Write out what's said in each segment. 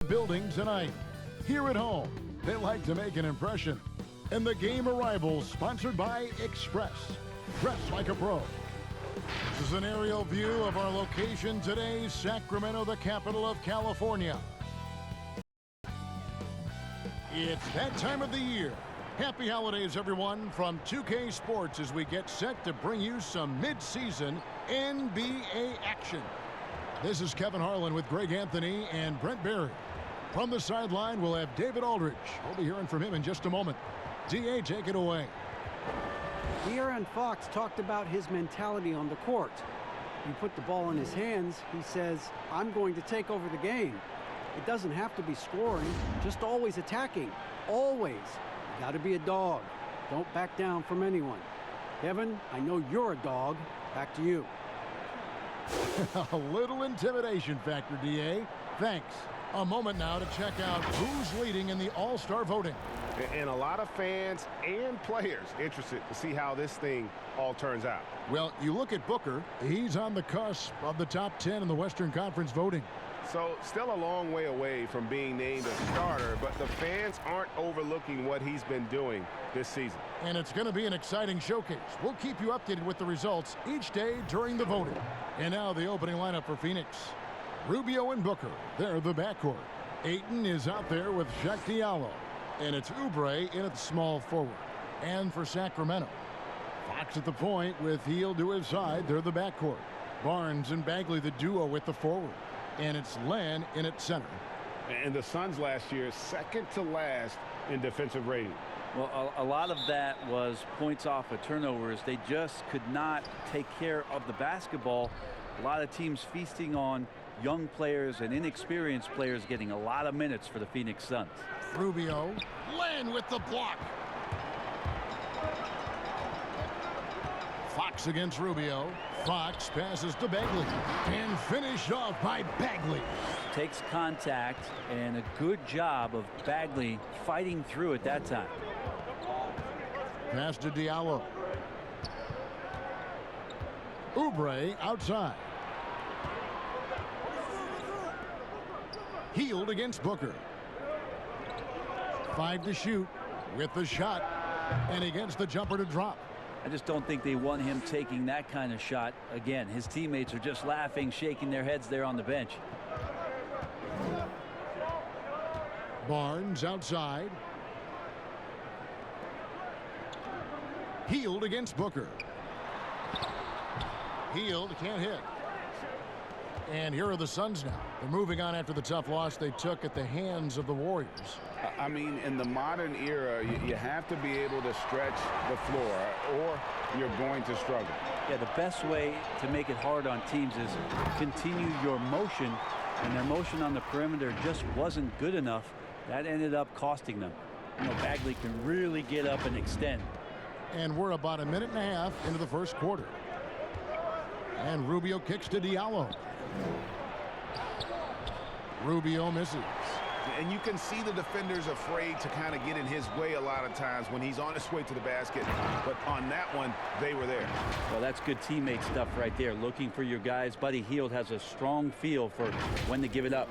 building tonight. Here at home, they like to make an impression. And the game arrival sponsored by Express. Dress like a pro. This is an aerial view of our location today, Sacramento, the capital of California. It's that time of the year. Happy holidays, everyone, from 2K Sports as we get set to bring you some mid-season NBA action. This is Kevin Harlan with Greg Anthony and Brent Barry. From the sideline, we'll have David Aldridge. We'll be hearing from him in just a moment. DA, take it away. De'Aaron Fox talked about his mentality on the court. You put the ball in his hands, he says, I'm going to take over the game. It doesn't have to be scoring, just always attacking. Always. You got to be a dog. Don't back down from anyone. Kevin, I know you're a dog. Back to you. A little intimidation factor, DA. Thanks. A moment now to check out who's leading in the All-Star voting. And a lot of fans and players interested to see how this thing all turns out. Well, you look at Booker. He's on the cusp of the top 10 in the Western Conference voting. So still a long way away from being named a starter, but the fans aren't overlooking what he's been doing this season. And it's going to be an exciting showcase. We'll keep you updated with the results each day during the voting. And now the opening lineup for Phoenix. Rubio and Booker, they're the backcourt. Ayton is out there with Shaq Diallo. And it's Oubre in at the small forward. And for Sacramento, Fox at the point with Hield to his side. They're the backcourt. Barnes and Bagley the duo at the forward. And it's Len in at center. And the Suns last year, second to last in defensive rating. Well, a lot of that was points off of turnovers. They just could not take care of the basketball. A lot of teams feasting on young players and inexperienced players getting a lot of minutes for the Phoenix Suns. Rubio, Len with the block. Fox against Rubio. Fox passes to Bagley and finished off by Bagley. Takes contact and a good job of Bagley fighting through at that time. Pass to Diallo. Oubre outside. Hield against Booker. 5 to shoot with the shot, and he gets the jumper to drop. I just don't think they want him taking that kind of shot again. His teammates are just laughing, shaking their heads there on the bench. Barnes outside. Hield against Booker. Hield can't hit. And here are the Suns now. They're moving on after the tough loss they took at the hands of the Warriors. I mean, in the modern era, you have to be able to stretch the floor or you're going to struggle. Yeah, the best way to make it hard on teams is continue your motion, and their motion on the perimeter just wasn't good enough. That ended up costing them. You know, Bagley can really get up and extend. And we're about a minute and a half into the first quarter. And Rubio kicks to Diallo. Rubio misses. And you can see the defenders afraid to kind of get in his way a lot of times when he's on his way to the basket. But on that one, they were there. Well, that's good teammate stuff right there. Looking for your guys. Buddy Hield has a strong feel for when to give it up.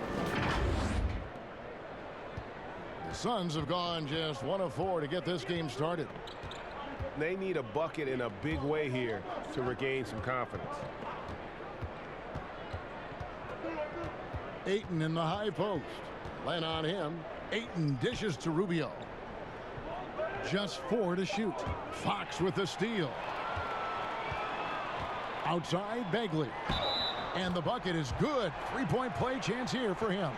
The Suns have gone just 1 of 4 to get this game started. They need a bucket in a big way here to regain some confidence. Ayton in the high post. Len on him. Ayton dishes to Rubio. Just 4 to shoot. Fox with the steal. Outside Bagley. And the bucket is good. 3-point play chance here for him.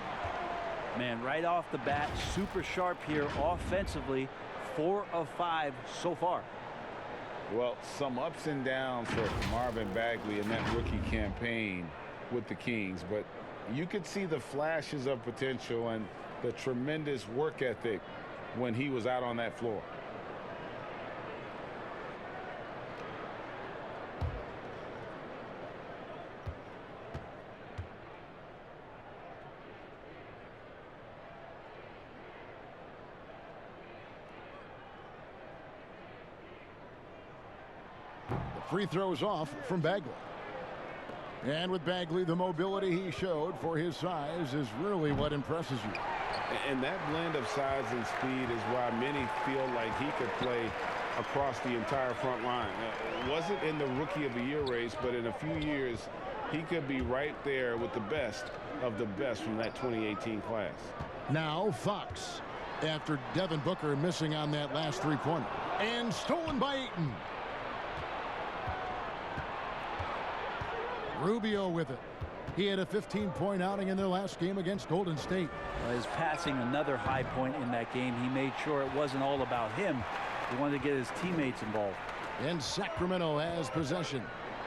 Man, right off the bat, super sharp here offensively. 4 of 5 so far. Well, some ups and downs for Marvin Bagley in that rookie campaign with the Kings, but you could see the flashes of potential and the tremendous work ethic when he was out on that floor. The free throws off from Bagley. And with Bagley, the mobility he showed for his size is really what impresses you. And that blend of size and speed is why many feel like he could play across the entire front line. Wasn't in the Rookie of the Year race, but in a few years, he could be right there with the best of the best from that 2018 class. Now Fox, after Devin Booker missing on that last three-pointer. And stolen by Ayton. Rubio with it. He had a 15-point outing in their last game against Golden State. His passing, another high point in that game. He made sure it wasn't all about him. He wanted to get his teammates involved. And Sacramento has possession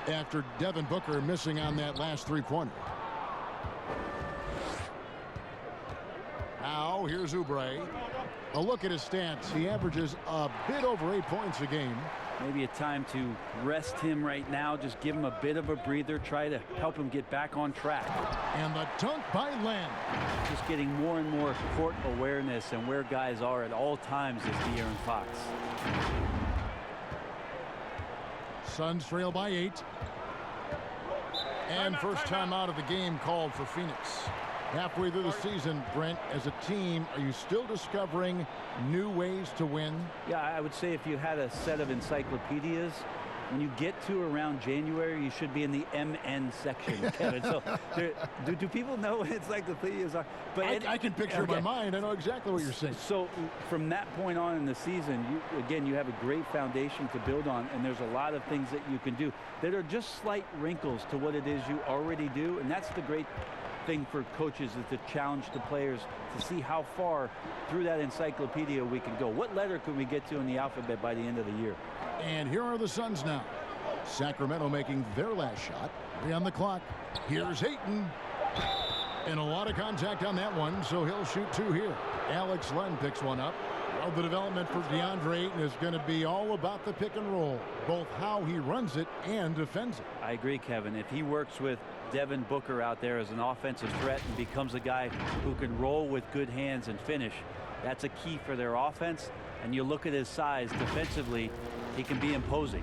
after Devin Booker missing on that last three-pointer. Now here's Oubre. A look at his stats. He averages a bit over 8 points a game. Maybe a time to rest him right now. Just give him a bit of a breather. Try to help him get back on track. And the dunk by Len. Just getting more and more court awareness and where guys are at all times is De'Aaron Fox. Suns trail by 8. And first time out of the game called for Phoenix. Halfway through the season, Brent, as a team, are you still discovering new ways to win? Yeah, I would say if you had a set of encyclopedias, when you get to around January, you should be in the MN section, Kevin. So do people know what encyclopedias are? But I can picture in my mind. I know exactly what you're saying. So from that point on in the season, you have a great foundation to build on, and there's a lot of things that you can do that are just slight wrinkles to what it is you already do, and that's the great thing for coaches, is to challenge the players to see how far through that encyclopedia we can go. What letter could we get to in the alphabet by the end of the year? And here are the Suns now. Sacramento making their last shot. 3 on the clock. Here's Ayton. And a lot of contact on that one, so he'll shoot 2 here. Alex Len picks one up. Well, the development for DeAndre Ayton is going to be all about the pick and roll, both how he runs it and defends it. I agree, Kevin. If he works with Devin Booker out there as an offensive threat and becomes a guy who can roll with good hands and finish, that's a key for their offense. And you look at his size defensively, he can be imposing.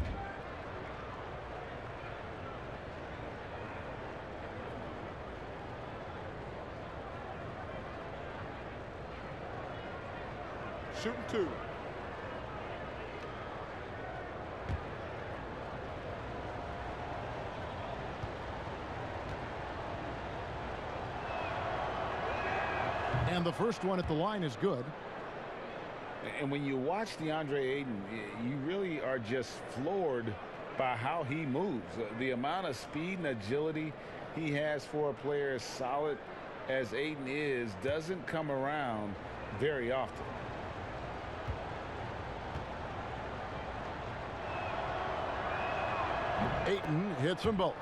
Shooting 2. And the first one at the line is good. And when you watch DeAndre Ayton, you really are just floored by how he moves. The amount of speed and agility he has for a player as solid as Ayton is doesn't come around very often. Ayton hits them both.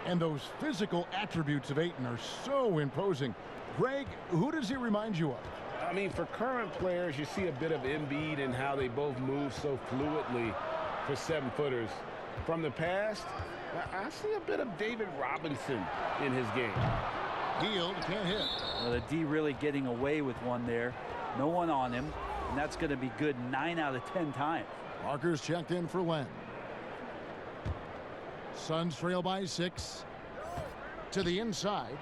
And those physical attributes of Ayton are so imposing. Greg, who does he remind you of? I mean, for current players, you see a bit of Embiid and how they both move so fluidly for 7-footers. From the past, I see a bit of David Robinson in his game. Hield can't hit. Well, the D really getting away with one there. No one on him, and that's going to be good 9 out of 10 times. Parker's checked in for Len. Suns trail by 6. To the inside.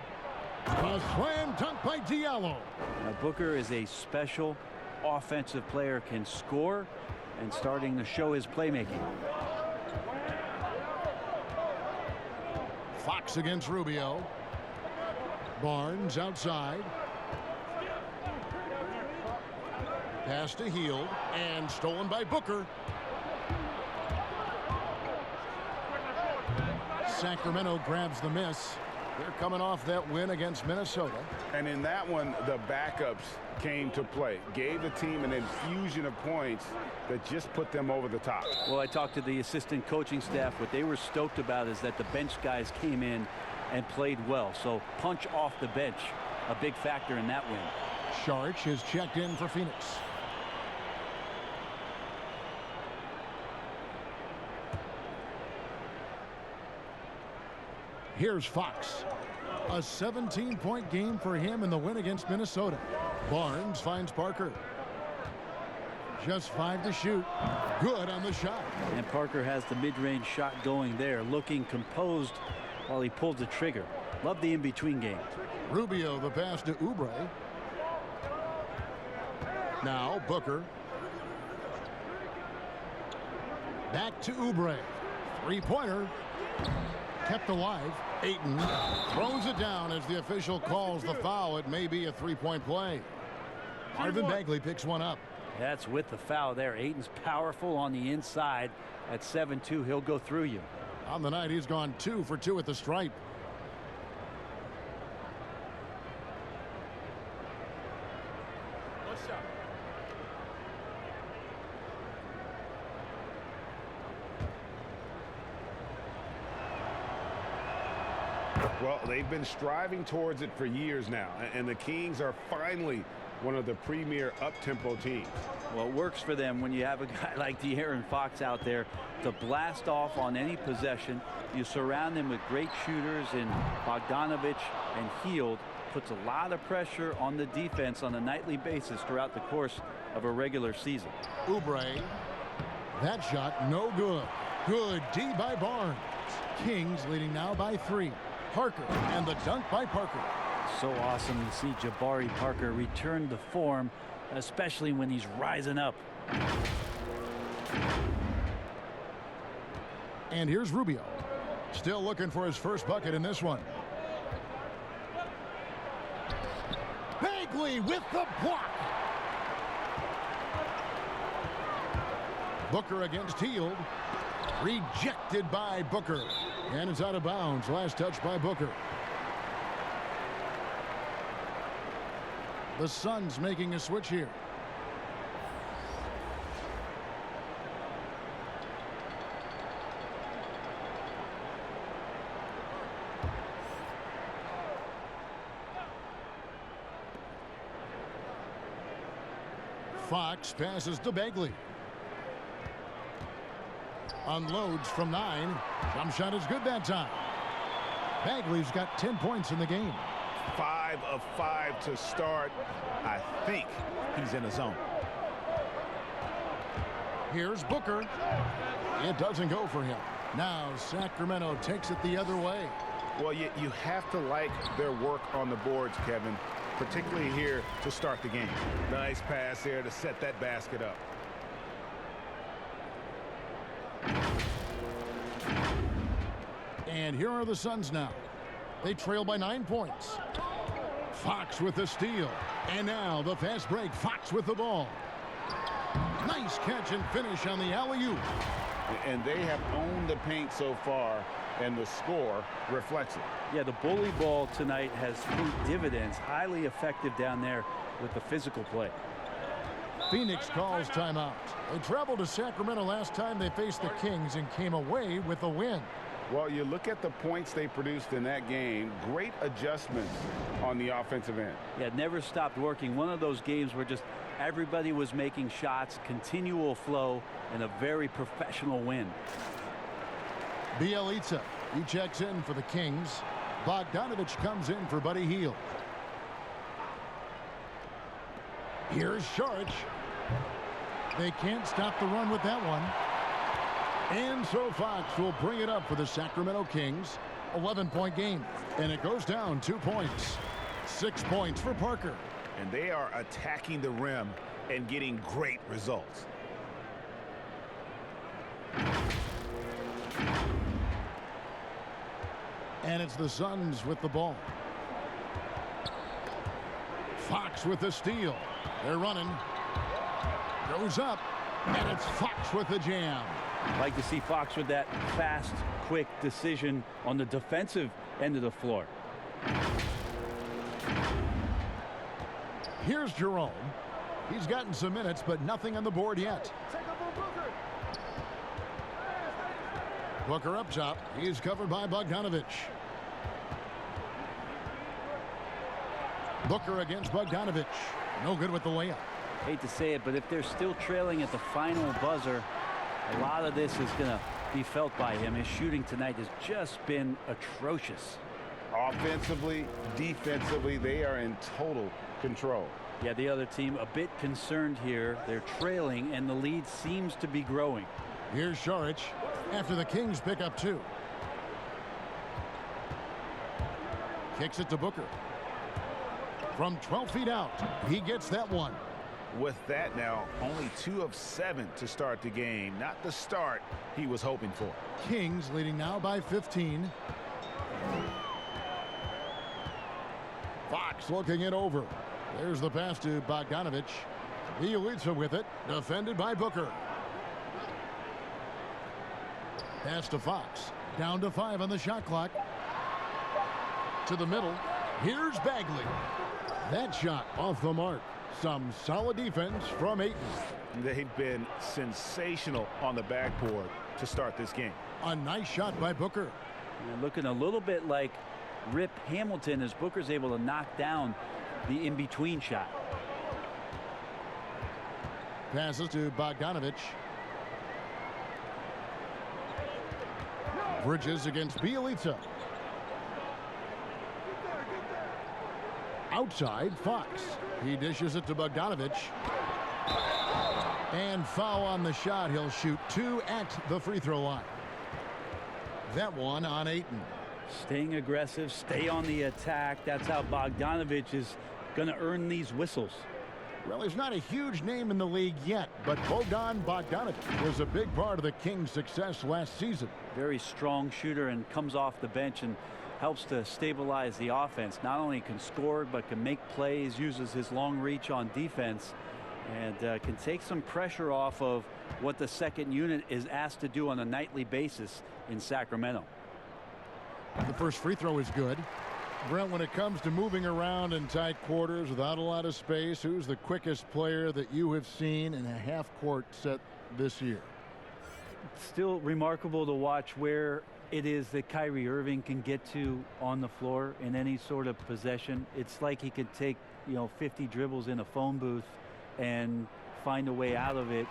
A slam dunk by Diallo. Now, Booker is a special offensive player, can score, and starting to show his playmaking. Fox against Rubio. Barnes outside. Pass to Hield, and stolen by Booker. Sacramento grabs the miss. They're coming off that win against Minnesota. And in that one, the backups came to play. Gave the team an infusion of points that just put them over the top. Well, I talked to the assistant coaching staff. What they were stoked about is that the bench guys came in and played well. So punch off the bench, a big factor in that win. Sharch is checked in for Phoenix. Here's Fox. A 17-point game for him in the win against Minnesota. Barnes finds Parker. Just 5 to shoot. Good on the shot. And Parker has the mid-range shot going there, looking composed while he pulls the trigger. Love the in-between game. Rubio, the pass to Oubre. Now Booker. Back to Oubre. Three-pointer. Kept alive. Ayton throws it down as the official calls the foul. It may be a three-point play. Marvin Bagley picks one up. That's with the foul there. Ayton's powerful on the inside. At 7-2, he'll go through you. On the night, he's gone 2 for 2 at the stripe. Well, they've been striving towards it for years now, and the Kings are finally one of the premier up-tempo teams. Well, it works for them when you have a guy like De'Aaron Fox out there to blast off on any possession. You surround him with great shooters in Bogdanovich and Hield. Puts a lot of pressure on the defense on a nightly basis throughout the course of a regular season. Oubre. That shot no good. Good D by Barnes. Kings leading now by 3. Parker, and the dunk by Parker. So awesome to see Jabari Parker return to form, especially when he's rising up. And here's Rubio. Still looking for his first bucket in this one. Bagley with the block. Booker against Hield. Rejected by Booker. And it's out of bounds. Last touch by Booker. The Suns making a switch here. Fox passes to Bagley. Unloads from 9. Jump shot is good that time. Bagley's got 10 points in the game. 5 of 5 to start. I think he's in the zone. Here's Booker. It doesn't go for him. Now Sacramento takes it the other way. Well, you have to like their work on the boards, Kevin, particularly here to start the game. Nice pass there to set that basket up. And here are the Suns now. They trail by 9 points. Fox with the steal. And now the fast break. Fox with the ball. Nice catch and finish on the alley-oop. And they have owned the paint so far, and the score reflects it. Yeah, the bully ball tonight has paid dividends. Highly effective down there with the physical play. Phoenix calls timeout. They traveled to Sacramento last time they faced the Kings and came away with a win. Well, you look at the points they produced in that game. Great adjustments on the offensive end. Yeah, it never stopped working. One of those games where just everybody was making shots, continual flow, and a very professional win. Bielitsa, he checks in for the Kings. Bogdanovich comes in for Buddy Hield. Here's Saric. They can't stop the run with that one. And so Fox will bring it up for the Sacramento Kings. 11-point game. And it goes down 2 points. 6 points for Parker. And they are attacking the rim and getting great results. And it's the Suns with the ball. Fox with the steal. They're running. Goes up. And it's Fox with the jam. Like to see Fox with that fast, quick decision on the defensive end of the floor. Here's Jerome. He's gotten some minutes, but nothing on the board yet. Booker up top. He's covered by Bogdanovich. Booker against Bogdanovich. No good with the layup. Hate to say it, but if they're still trailing at the final buzzer, a lot of this is going to be felt by him. His shooting tonight has just been atrocious. Offensively, defensively, they are in total control. Yeah, the other team a bit concerned here. They're trailing, and the lead seems to be growing. Here's Saric after the Kings pick up 2. Kicks it to Booker. From 12 feet out, he gets that one. With that now, only 2 of 7 to start the game. Not the start he was hoping for. Kings leading now by 15. Fox looking it over. There's the pass to Bogdanovich. Bielitsa with it. Defended by Booker. Pass to Fox. Down to 5 on the shot clock. To the middle. Here's Bagley. That shot off the mark. Some solid defense from Ayton. They've been sensational on the backboard to start this game. A nice shot by Booker. And looking a little bit like Rip Hamilton as Booker's able to knock down the in-between shot. Passes to Bogdanovich. Bridges against Bielitsa. Outside, Fox. He dishes it to Bogdanovich. And foul on the shot. He'll shoot 2 at the free throw line. That one on Ayton. Staying aggressive, stay on the attack. That's how Bogdanovich is going to earn these whistles. Well, he's not a huge name in the league yet, but Bogdan Bogdanovich was a big part of the Kings' success last season. Very strong shooter and comes off the bench and helps to stabilize the offense. Not only can score, but can make plays, uses his long reach on defense, and can take some pressure off of what the second unit is asked to do on a nightly basis in Sacramento. The first free throw is good. Brent, when it comes to moving around in tight quarters without a lot of space, who's the quickest player that you have seen in a half-court set this year? It's still remarkable to watch where it is that Kyrie Irving can get to on the floor in any sort of possession. It's like he could take, 50 dribbles in a phone booth and find a way out of it,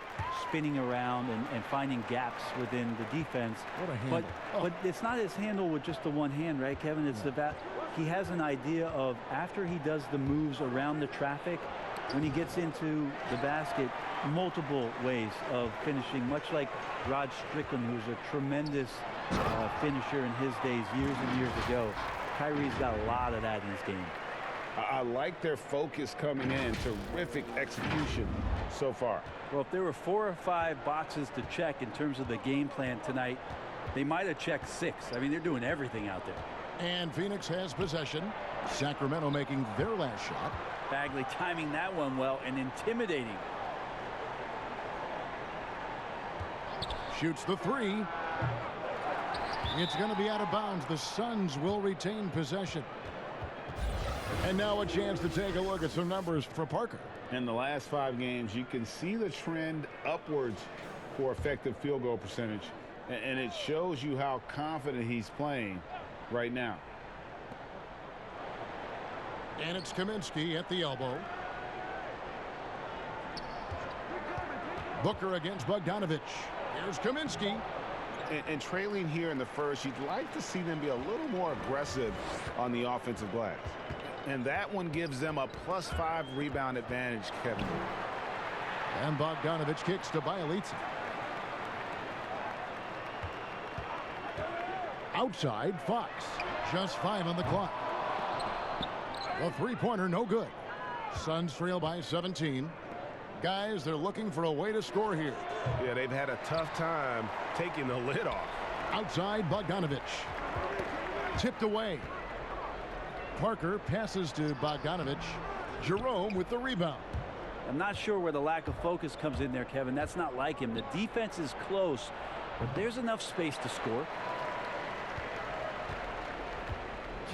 spinning around and finding gaps within the defense. What a handle. But it's not his handle with just the one hand, right, Kevin? It's he has an idea of, after he does the moves around the traffic, when he gets into the basket, multiple ways of finishing, much like Rod Strickland, who's a tremendous finisher in his days years and years ago. Kyrie's got a lot of that in his game. I like their focus coming in. Terrific execution so far. Well, if there were 4 or 5 boxes to check in terms of the game plan tonight, they might have checked 6. I mean, they're doing everything out there. And Phoenix has possession. Sacramento making their last shot. Bagley timing that one well and intimidating. Shoots the 3. It's going to be out of bounds. The Suns will retain possession. And now a chance to take a look at some numbers for Parker. In the last 5 games, you can see the trend upwards for effective field goal percentage. And it shows you how confident he's playing right now. And it's Kaminsky at the elbow. Booker against Bogdanovich. Here's Kaminsky. And trailing here in the first, you'd like to see them be a little more aggressive on the offensive glass. And that one gives them a +5 rebound advantage, Kevin. And Bogdanovich kicks to Bielitsa. Outside, Fox. Just 5 on the clock. The three-pointer, no good. Suns trail by 17. Guys, they're looking for a way to score here. Yeah, they've had a tough time taking the lid off. Outside, Bogdanovich. Tipped away. Parker passes to Bogdanovich. Jerome with the rebound. I'm not sure where the lack of focus comes in there, Kevin. That's not like him. The defense is close, but there's enough space to score.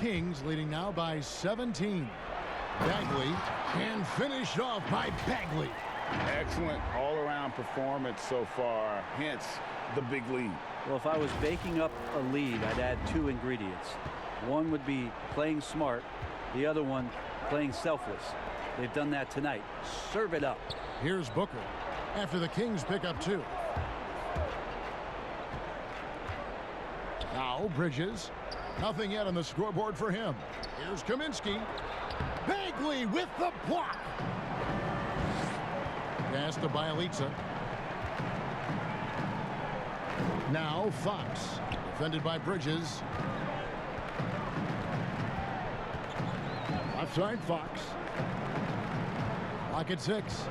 Kings leading now by 17. Bagley, and finished off by Bagley. Excellent all-around performance so far, hence the big lead. Well, if I was baking up a lead, I'd add 2 ingredients. One would be playing smart. The other one, playing selfless. They've done that tonight. Serve it up. Here's Booker after the Kings pick up 2. Now Bridges. Nothing yet on the scoreboard for him. Here's Kaminsky. Bagley with the block. Pass to Bielitsa. Now Fox. Defended by Bridges. left side, Fox. Lock at 6.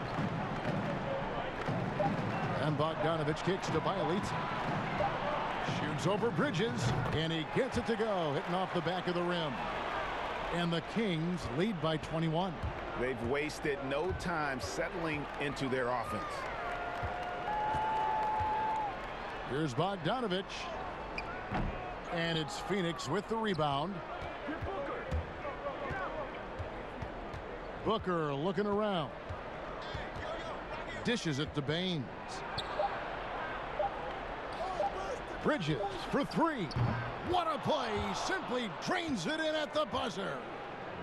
And Bogdanovich kicks to Bielitsa. Shoots over Bridges, and he gets it to go, hitting off the back of the rim. And the Kings lead by 21. They've wasted no time settling into their offense. Here's Bogdanovich. And it's Phoenix with the rebound. Booker looking around. Dishes it to Baines. Bridges for 3. What a play. Simply drains it in at the buzzer.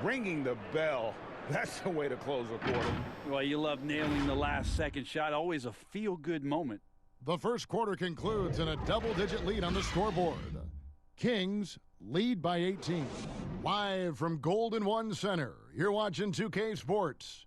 Ringing the bell. That's the way to close a quarter. Well, you love nailing the last second shot. Always a feel-good moment. The first quarter concludes in a double-digit lead on the scoreboard. Kings lead by 18. Live from Golden One Center, you're watching 2K Sports.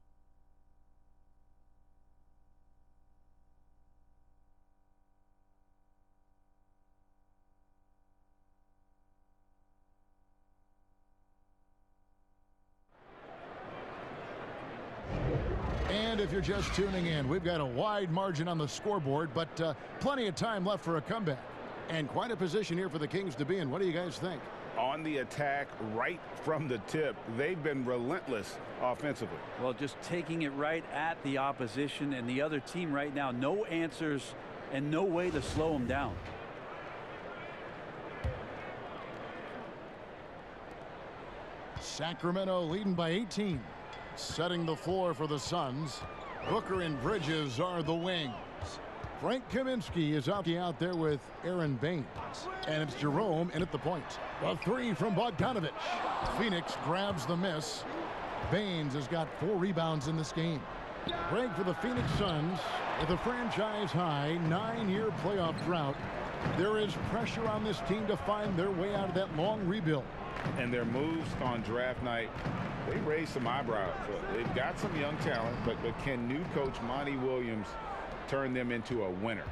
And if you're just tuning in, we've got a wide margin on the scoreboard, but plenty of time left for a comeback. And quite a position here for the Kings to be in. What do you guys think? On the attack right from the tip. They've been relentless offensively. Well, just taking it right at the opposition and the other team right now. No answers and no way to slow them down. Sacramento leading by 18. Setting the floor for the Suns. Booker and Bridges are the wings. Frank Kaminsky is out there with Aaron Baines. And it's Jerome in at the point. The 3 from Bogdanovich. Phoenix grabs the miss. Baines has got 4 rebounds in this game. Break for the Phoenix Suns with a franchise-high 9-year playoff drought. There is pressure on this team to find their way out of that long rebuild. And their moves on draft night, they raised some eyebrows. They've got some young talent, but can new coach Monty Williams turn them into a winner?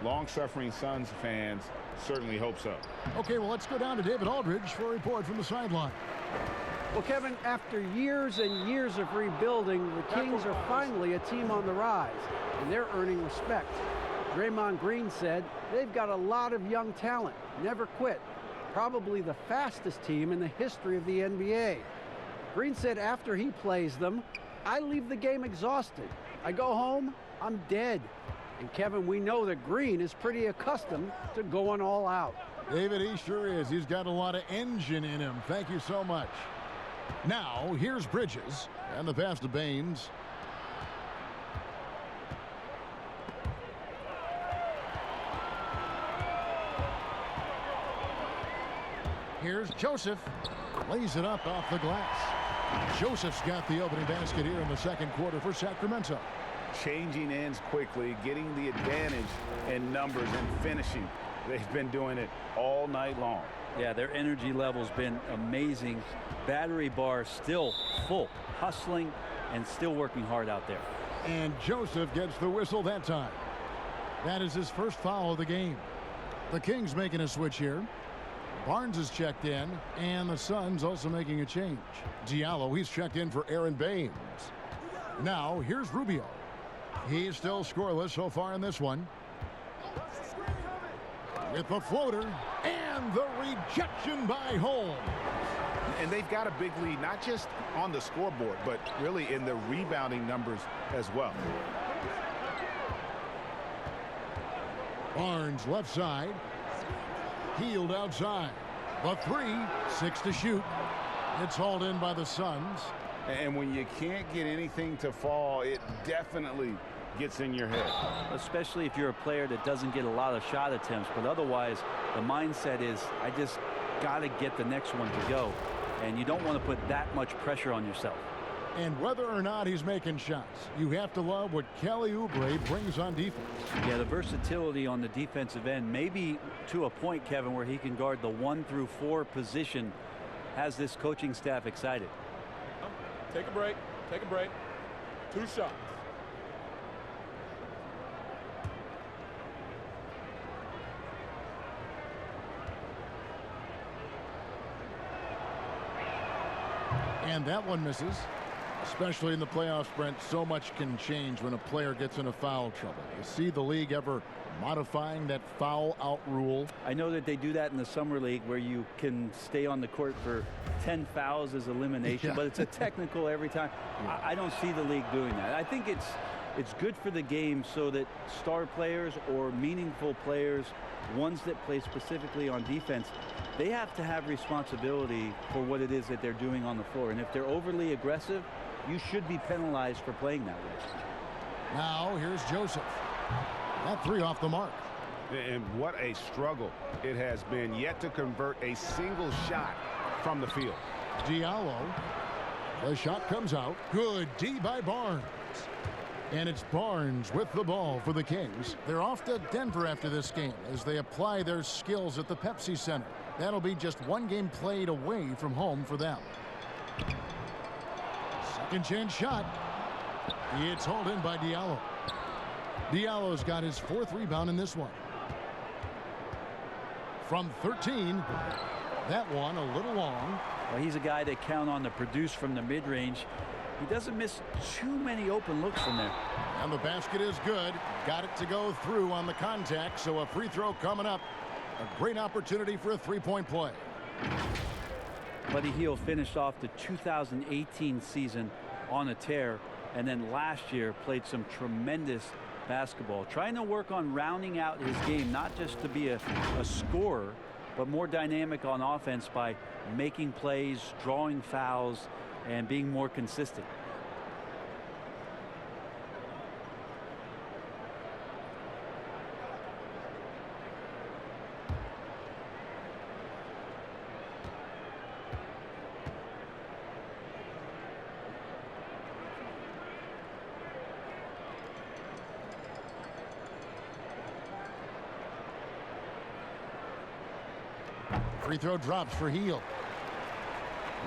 Long-suffering Suns fans certainly hope so. Okay, well, let's go down to David Aldridge for a report from the sideline. Well, Kevin, after years and years of rebuilding, the Kings are finally a team on the rise, and they're earning respect. Draymond Green said they've got a lot of young talent, never quit. Probably the fastest team in the history of the NBA. Green said after he plays them, I leave the game exhausted. I go home, I'm dead. And Kevin, we know that Green is pretty accustomed to going all out. David, he sure is. He's got a lot of engine in him. Thank you so much. Now, here's Bridges and the pass to Baines. Here's Joseph. Lays it up off the glass. Joseph's got the opening basket here in the second quarter for Sacramento. Changing ends quickly, getting the advantage in numbers and finishing. They've been doing it all night long. Yeah, their energy level's been amazing. Battery bar still full, hustling and still working hard out there. And Joseph gets the whistle that time. That is his first foul of the game. The Kings making a switch here. Barnes is checked in, and the Suns also making a change. Diallo, he's checked in for Aaron Baines. Now, here's Rubio. He's still scoreless so far in this one. With the floater, and the rejection by Holmes. And they've got a big lead, not just on the scoreboard, but really in the rebounding numbers as well. Barnes left side. Healed outside. The 3, 6 to shoot. It's hauled in by the Suns. And when you can't get anything to fall, it definitely gets in your head. Especially if you're a player that doesn't get a lot of shot attempts, but otherwise the mindset is I just got to get the next one to go. And you don't want to put that much pressure on yourself. And whether or not he's making shots, you have to love what Kelly Oubre brings on defense. Yeah, the versatility on the defensive end, maybe to a point, Kevin, where he can guard the 1 through 4 position, has this coaching staff excited. Take a break. Take a break. 2 shots. And that one misses. Especially in the playoffs, Brent, so much can change when a player gets into foul trouble. You see the league ever modifying that foul out rule? I know that they do that in the summer league where you can stay on the court for 10 fouls as elimination, but it's a technical every time. I don't see the league doing that. I think it's good for the game so that star players or meaningful players, ones that play specifically on defense, they have to have responsibility for what it is that they're doing on the floor. And if they're overly aggressive, you should be penalized for playing that way. Now here's Joseph. That three off the mark. And what a struggle it has been yet to convert a single shot from the field. Diallo. The shot comes out. Good D by Barnes. And it's Barnes with the ball for the Kings. They're off to Denver after this game as they apply their skills at the Pepsi Center. That'll be just one game played away from home for them. Second chance shot. It's hauled in by Diallo. Diallo's got his fourth rebound in this one. From 13, that one a little long. Well, he's a guy that count on to produce from the mid-range. He doesn't miss too many open looks from there. And the basket is good. Got it to go through on the contact, so a free throw coming up. A great opportunity for a three-point play. Buddy Hield finished off the 2018 season on a tear, and then last year played some tremendous basketball, trying to work on rounding out his game, not just to be a scorer, but more dynamic on offense by making plays, drawing fouls, and being more consistent. Free throw drops for Hield.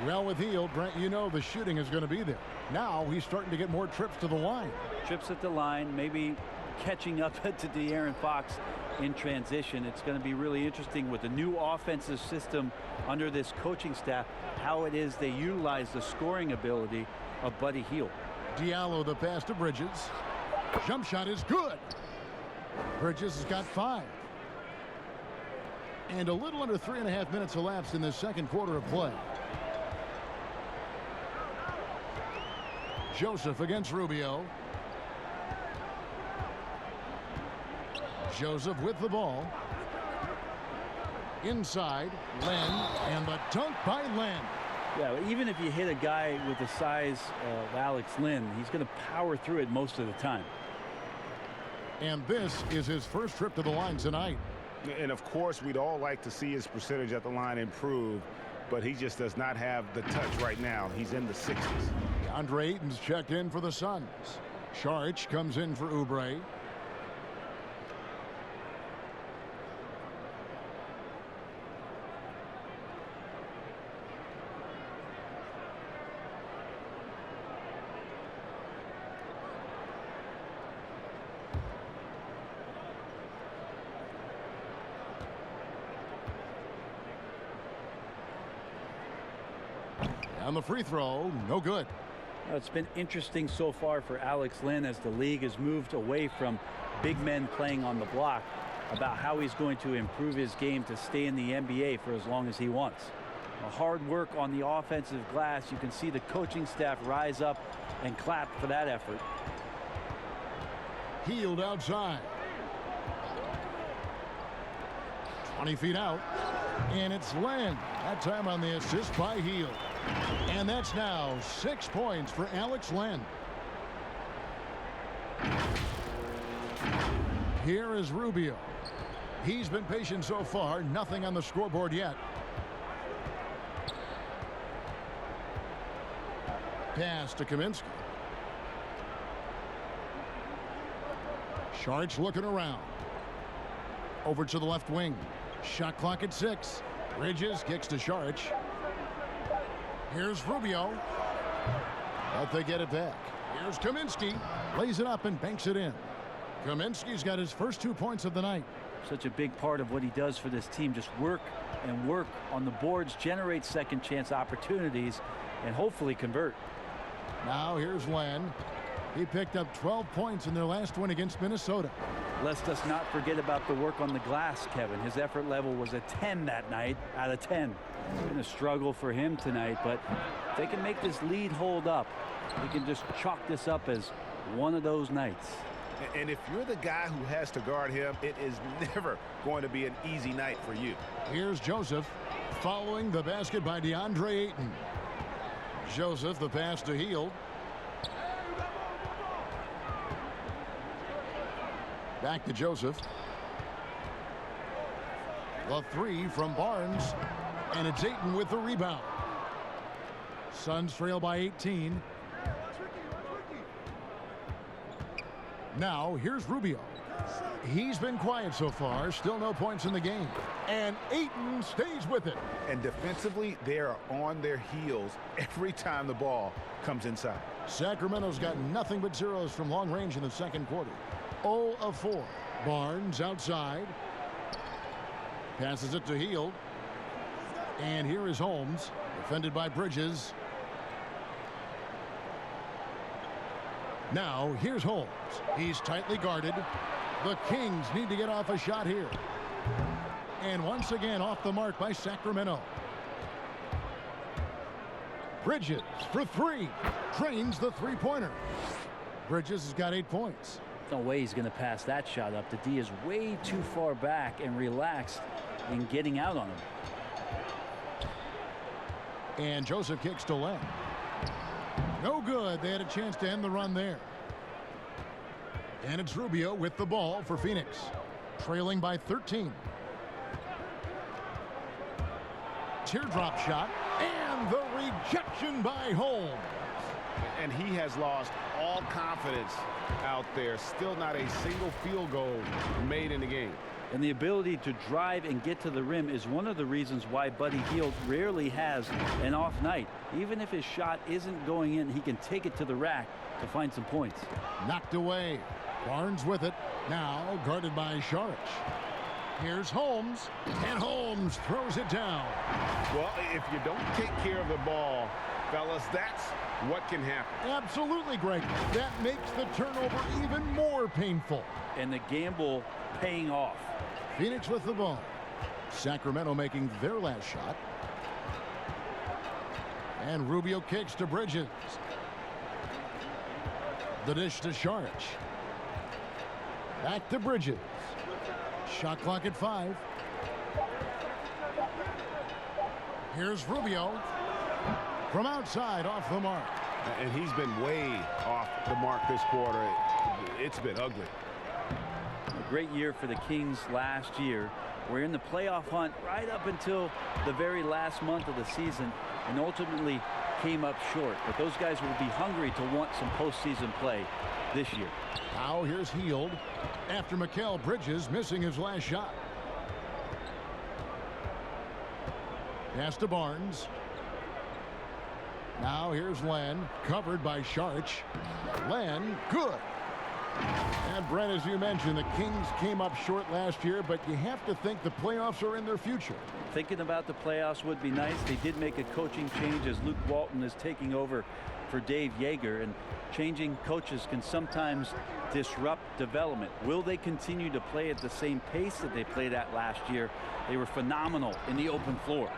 Well, with Hield, Brent, you know the shooting is going to be there. Now he's starting to get more trips to the line. Trips at the line, maybe catching up to De'Aaron Fox in transition. It's going to be really interesting with the new offensive system under this coaching staff, how it is they utilize the scoring ability of Buddy Hield. Diallo the pass to Bridges. Jump shot is good. Bridges has got 5. And a little under 3.5 minutes elapsed in the second quarter of play. Joseph against Rubio. Joseph with the ball. Inside, Len, and the dunk by Len. Yeah, even if you hit a guy with the size of Alex Len, he's going to power through it most of the time. And this is his first trip to the line tonight. And of course, we'd all like to see his percentage at the line improve, but he just does not have the touch right now. He's in the 60s. DeAndre Ayton's checked in for the Suns. Saric comes in for Oubre. On the free throw, no good. It's been interesting so far for Alex Len as the league has moved away from big men playing on the block about how he's going to improve his game to stay in the NBA for as long as he wants. Hard work on the offensive glass. You can see the coaching staff rise up and clap for that effort. Hield outside. 20 feet out. And it's Len. That time on the assist by Hield. And that's now 6 points for Alex Len. Here is Rubio. He's been patient so far. Nothing on the scoreboard yet. Pass to Kaminsky. Saric looking around. Over to the left wing. Shot clock at 6. Bridges kicks to Saric. Here's Rubio. But they get it back. Here's Kaminsky. Lays it up and banks it in. Kaminsky's got his first 2 points of the night. Such a big part of what he does for this team. Just work and work on the boards, generate second chance opportunities, and hopefully convert. Now here's Len. He picked up 12 points in their last win against Minnesota. Let's us not forget about the work on the glass, Kevin. His effort level was a 10 that night out of 10. It's been a struggle for him tonight, but if they can make this lead hold up, they can just chalk this up as one of those nights. And if you're the guy who has to guard him, it is never going to be an easy night for you. Here's Joseph following the basket by DeAndre Ayton. Joseph, the pass to Hield. Back to Joseph. The three from Barnes. And it's Ayton with the rebound. Suns trail by 18. Now here's Rubio. He's been quiet so far. Still no points in the game. And Ayton stays with it. And defensively, they are on their heels every time the ball comes inside. Sacramento's got nothing but zeros from long range in the second quarter. 0 of 4. Barnes outside. Passes it to Hield. And here is Holmes. Defended by Bridges. Now here's Holmes. He's tightly guarded. The Kings need to get off a shot here. And once again off the mark by Sacramento. Bridges for three. Drains the three-pointer. Bridges has got 8 points. No way he's going to pass that shot up. The D is way too far back and relaxed in getting out on him. And Joseph kicks to Len. No good. They had a chance to end the run there. And it's Rubio with the ball for Phoenix. Trailing by 13. Teardrop shot. And the rejection by Holmes. And he has lost all confidence out there. Still not a single field goal made in the game. And the ability to drive and get to the rim is one of the reasons why Buddy Hield rarely has an off night. Even if his shot isn't going in, he can take it to the rack to find some points. Knocked away. Barnes with it. Now guarded by Saric. Here's Holmes. And Holmes throws it down. Well, if you don't take care of the ball, fellas, that's what can happen. Absolutely, Greg. That makes the turnover even more painful. And the gamble paying off. Phoenix with the ball. Sacramento making their last shot. And Rubio kicks to Bridges. The dish to Saric. Back to Bridges. Shot clock at 5. Here's Rubio. From outside, off the mark. And he's been way off the mark this quarter. It's been ugly. A great year for the Kings last year. We're in the playoff hunt right up until the very last month of the season and ultimately came up short. But those guys will be hungry to want some postseason play this year. Now here's Hield after Mikal Bridges missing his last shot. Pass to Barnes. Now here's Len, covered by Saric. Len, good. And Brent, as you mentioned, the Kings came up short last year, but you have to think the playoffs are in their future. Thinking about the playoffs would be nice. They did make a coaching change as Luke Walton is taking over for Dave Yeager, and changing coaches can sometimes disrupt development. Will they continue to play at the same pace that they played at last year? They were phenomenal in the open floor.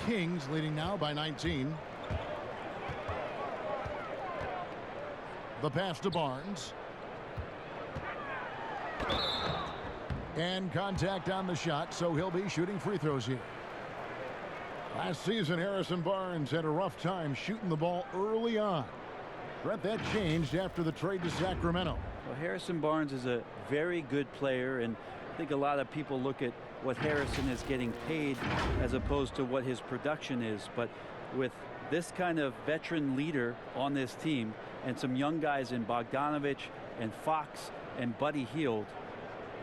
Kings leading now by 19. The pass to Barnes. And contact on the shot, so he'll be shooting free throws here. Last season, Harrison Barnes had a rough time shooting the ball early on. Brett, that changed after the trade to Sacramento. Well, Harrison Barnes is a very good player, and I think a lot of people look at what Harrison is getting paid as opposed to what his production is. But with this kind of veteran leader on this team and some young guys in Bogdanovich and Fox and Buddy Hield,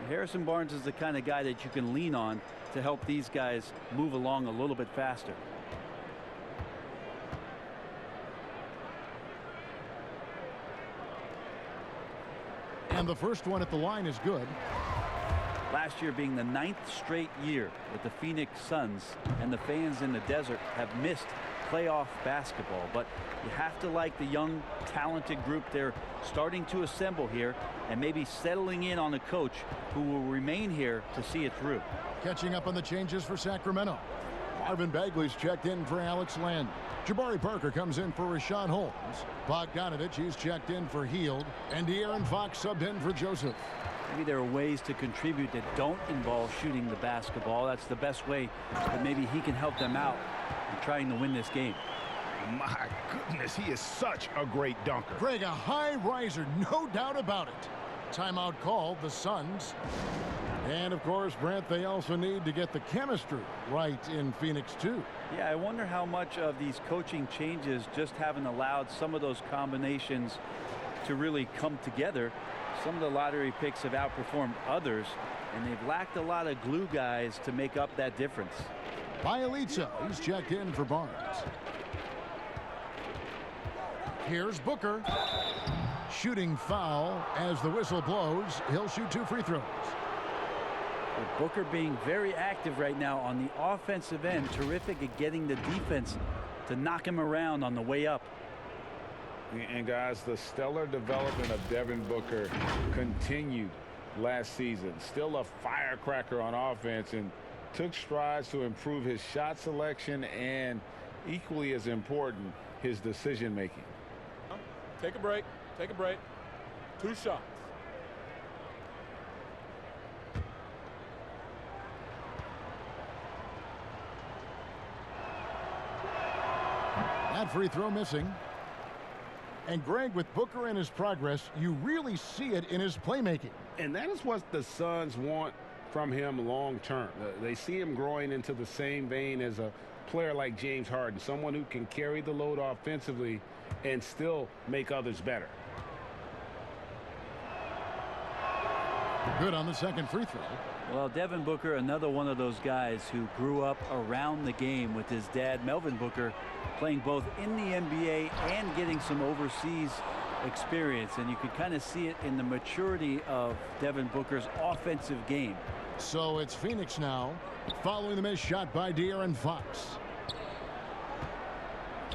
Harrison Barnes is the kind of guy that you can lean on to help these guys move along a little bit faster. And the first one at the line is good. Last year being the 9th straight year that the Phoenix Suns and the fans in the desert have missed playoff basketball. But you have to like the young, talented group they're starting to assemble here, and maybe settling in on a coach who will remain here to see it through. Catching up on the changes for Sacramento. Marvin Bagley's checked in for Alex Len. Jabari Parker comes in for Rashawn Holmes. Bogdanovich, he's checked in for Hield. And De'Aaron Fox subbed in for Joseph. Maybe there are ways to contribute that don't involve shooting the basketball. That's the best way that maybe he can help them out in trying to win this game. My goodness, he is such a great dunker. Greg, a high riser, no doubt about it. Timeout called, the Suns. And, of course, Brent, they also need to get the chemistry right in Phoenix, too. Yeah, I wonder how much of these coaching changes just haven't allowed some of those combinations to really come together. Some of the lottery picks have outperformed others, and they've lacked a lot of glue guys to make up that difference. Bielitsa, he's checked in for Barnes. Here's Booker. Shooting foul as the whistle blows. He'll shoot 2 free throws. But Booker being very active right now on the offensive end. Terrific at getting the defense to knock him around on the way up. And guys, the stellar development of Devin Booker continued last season. Still a firecracker on offense, and took strides to improve his shot selection and, equally as important, his decision making. Take a break. Take a break. 2 shots. That free throw missing. And Greg, with Booker and his progress, you really see it in his playmaking. And that is what the Suns want from him long term. They see him growing into the same vein as a player like James Harden, someone who can carry the load offensively and still make others better. Good on the second free throw. Well, Devin Booker, another one of those guys who grew up around the game with his dad, Melvin Booker, playing both in the NBA and getting some overseas experience. And you could kind of see it in the maturity of Devin Booker's offensive game. So it's Phoenix now, following the missed shot by De'Aaron Fox.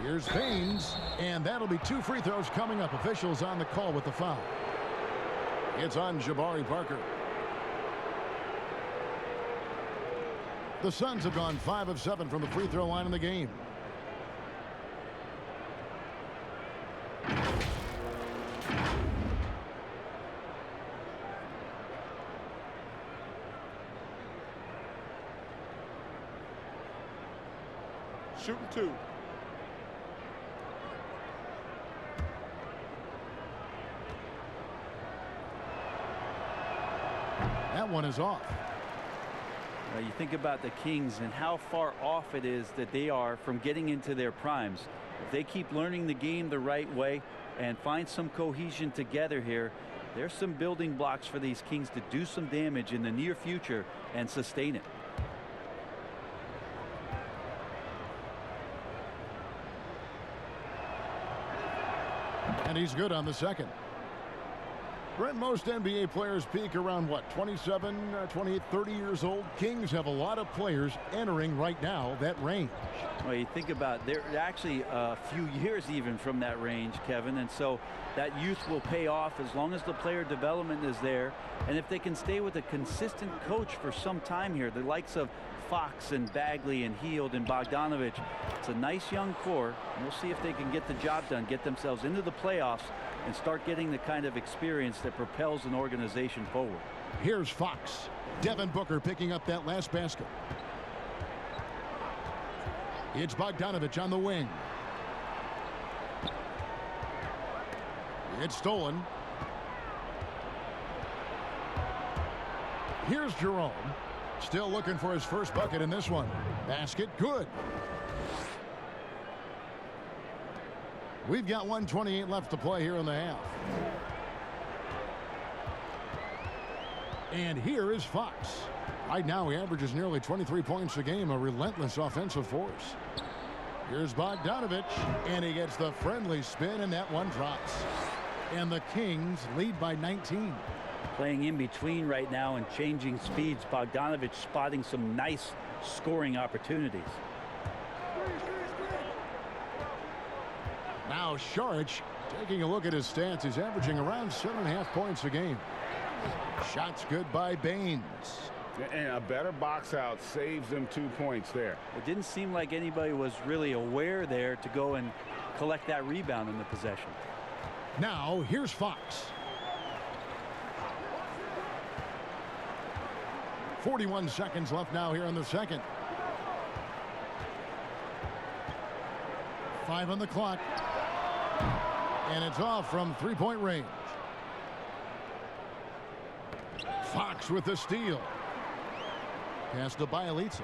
Here's Baines, and that'll be 2 free throws coming up. Officials on the call with the foul. It's on Jabari Parker. The Suns have gone 5 of 7 from the free throw line in the game. Shooting 2. That one is off. You think about the Kings and how far off it is that they are from getting into their primes. If they keep learning the game the right way and find some cohesion together here, there's some building blocks for these Kings to do some damage in the near future and sustain it. And he's good on the second. Brent, most NBA players peak around, what, 27, 28, 30 years old? Kings have a lot of players entering right now that range. Well, you think about, they're actually a few years even from that range, Kevin, and so that youth will pay off as long as the player development is there. And if they can stay with a consistent coach for some time here, the likes of Fox and Bagley and Hield and Bogdanovich, it's a nice young core. And we'll see if they can get the job done, get themselves into the playoffs, and start getting the kind of experience that propels an organization forward. Here's Fox. Devin Booker picking up that last basket. It's Bogdanovich on the wing. It's stolen. Here's Jerome. Still looking for his first bucket in this one. Basket good. We've got 1:28 left to play here in the half. And here is Fox. Right now he averages nearly 23 points a game, a relentless offensive force. Here's Bogdanovich, and he gets the friendly spin, and that one drops. And the Kings lead by 19. Playing in between right now and changing speeds. Bogdanovich spotting some nice scoring opportunities. Now Saric taking a look at his stats. He's averaging around 7.5 points a game. Shots good by Baines. And a better box out saves them 2 points there. It didn't seem like anybody was really aware there to go and collect that rebound in the possession. Now here's Fox. 41 seconds left now here in the second. 5 on the clock. And it's off from three-point range. Fox with the steal. Pass to Bielitsa.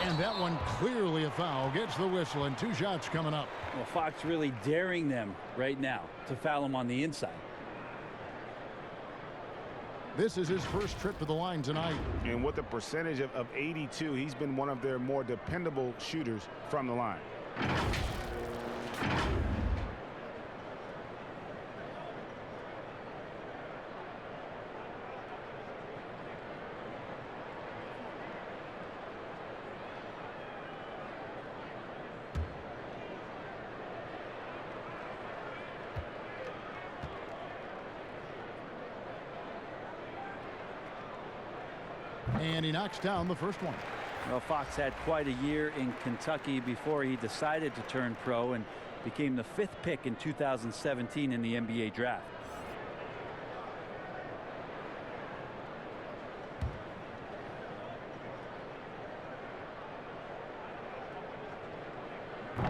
And that one clearly a foul. Gets the whistle and 2 shots coming up. Well, Fox really daring them right now to foul him on the inside. This is his first trip to the line tonight. And with a percentage of 82, he's been one of their more dependable shooters from the line. And he knocks down the first one. Well, Fox had quite a year in Kentucky before he decided to turn pro and became the 5th pick in 2017 in the NBA draft.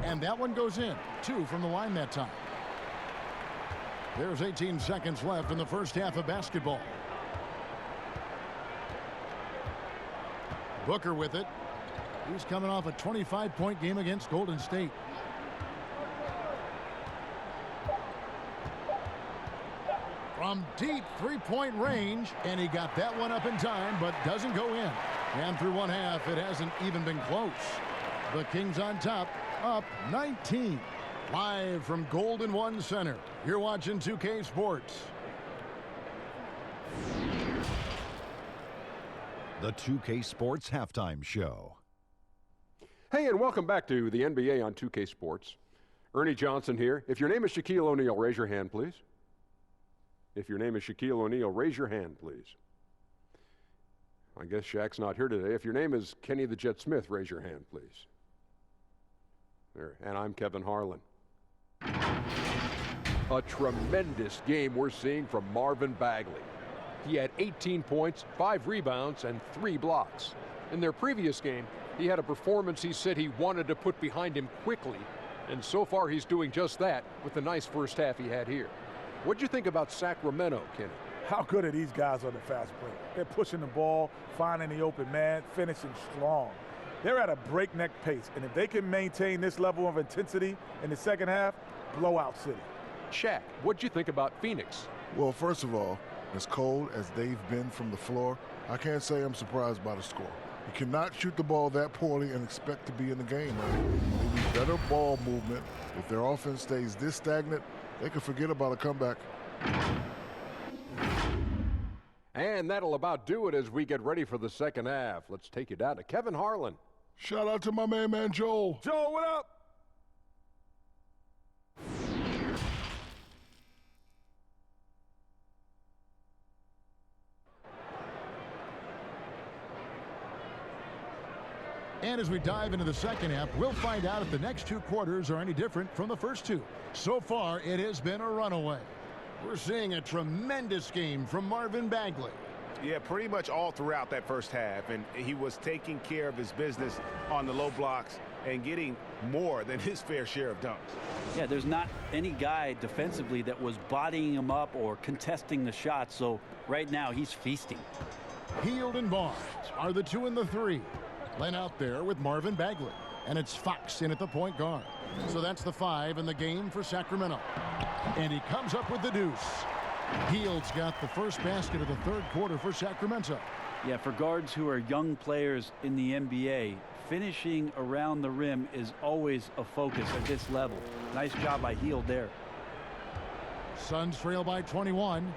And that one goes in. 2 from the line that time. There's 18 seconds left in the first half of basketball. Booker with it. He's coming off a 25-point game against Golden State. From deep three-point range, and he got that one up in time, but doesn't go in. And through one half, it hasn't even been close. The Kings on top, up 19. Live from Golden One Center, you're watching 2K Sports. The 2K Sports Halftime Show. Hey, and welcome back to the NBA on 2K Sports. Ernie Johnson here. If your name is Shaquille O'Neal, raise your hand, please. If your name is Shaquille O'Neal, raise your hand, please. I guess Shaq's not here today. If your name is Kenny the Jet Smith, raise your hand, please. There. And I'm Kevin Harlan. A tremendous game we're seeing from Marvin Bagley. He had 18 points, 5 rebounds, and 3 blocks. In their previous game, he had a performance he said he wanted to put behind him quickly, and so far he's doing just that with the nice first half he had here. What'd you think about Sacramento, Kenny? How good are these guys on the fast break? They're pushing the ball, finding the open man, finishing strong. They're at a breakneck pace, and if they can maintain this level of intensity in the second half, blowout city. Shaq, what'd you think about Phoenix? Well, first of all, as cold as they've been from the floor, I can't say I'm surprised by the score. You cannot shoot the ball that poorly and expect to be in the game, man. They need better ball movement. If their offense stays this stagnant, they can forget about a comeback. And that'll about do it as we get ready for the second half. Let's take you down to Kevin Harlan. Shout out to my man Joel. Joel, what up? And as we dive into the second half, we'll find out if the next 2 quarters are any different from the first 2. So far, it has been a runaway. We're seeing a tremendous game from Marvin Bagley. Yeah, pretty much all throughout that first half, and he was taking care of his business on the low blocks and getting more than his fair share of dunks. Yeah, there's not any guy defensively that was bodying him up or contesting the shots, so right now he's feasting. Hield and Barnes are the 2 and the 3. Len out there with Marvin Bagley, and it's Fox in at the point guard. So that's the 5 in the game for Sacramento. And he comes up with the deuce. Hield's got the first basket of the third quarter for Sacramento. Yeah, for guards who are young players in the NBA, finishing around the rim is always a focus at this level. Nice job by Hield there. Suns trail by 21.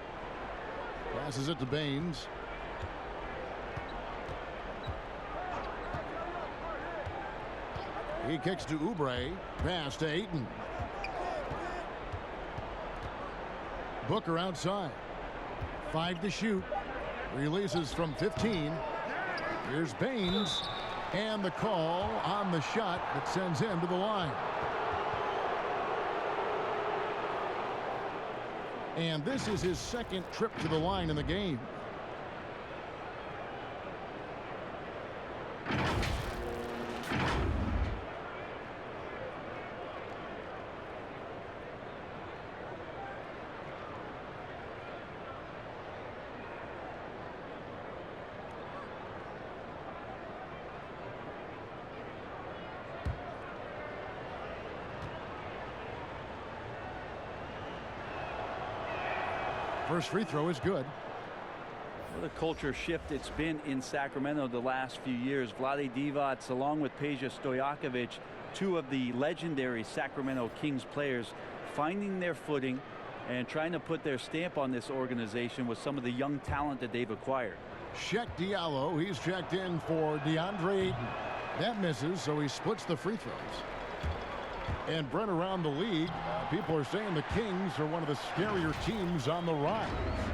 Passes it to Baines. He kicks to Oubre. Pass to Ayton. Booker outside. 5 to shoot. Releases from 15. Here's Baines. And the call on the shot that sends him to the line. And this is his second trip to the line in the game. First free throw is good. What a culture shift it's been in Sacramento the last few years. Vlade Divac along with Peja Stojakovic, two of the legendary Sacramento Kings players, finding their footing and trying to put their stamp on this organization with some of the young talent that they've acquired. Check Diallo. He's checked in for DeAndre Ayton. That misses, so he splits the free throws. And Brent, around the league, people are saying the Kings are one of the scarier teams on the rise.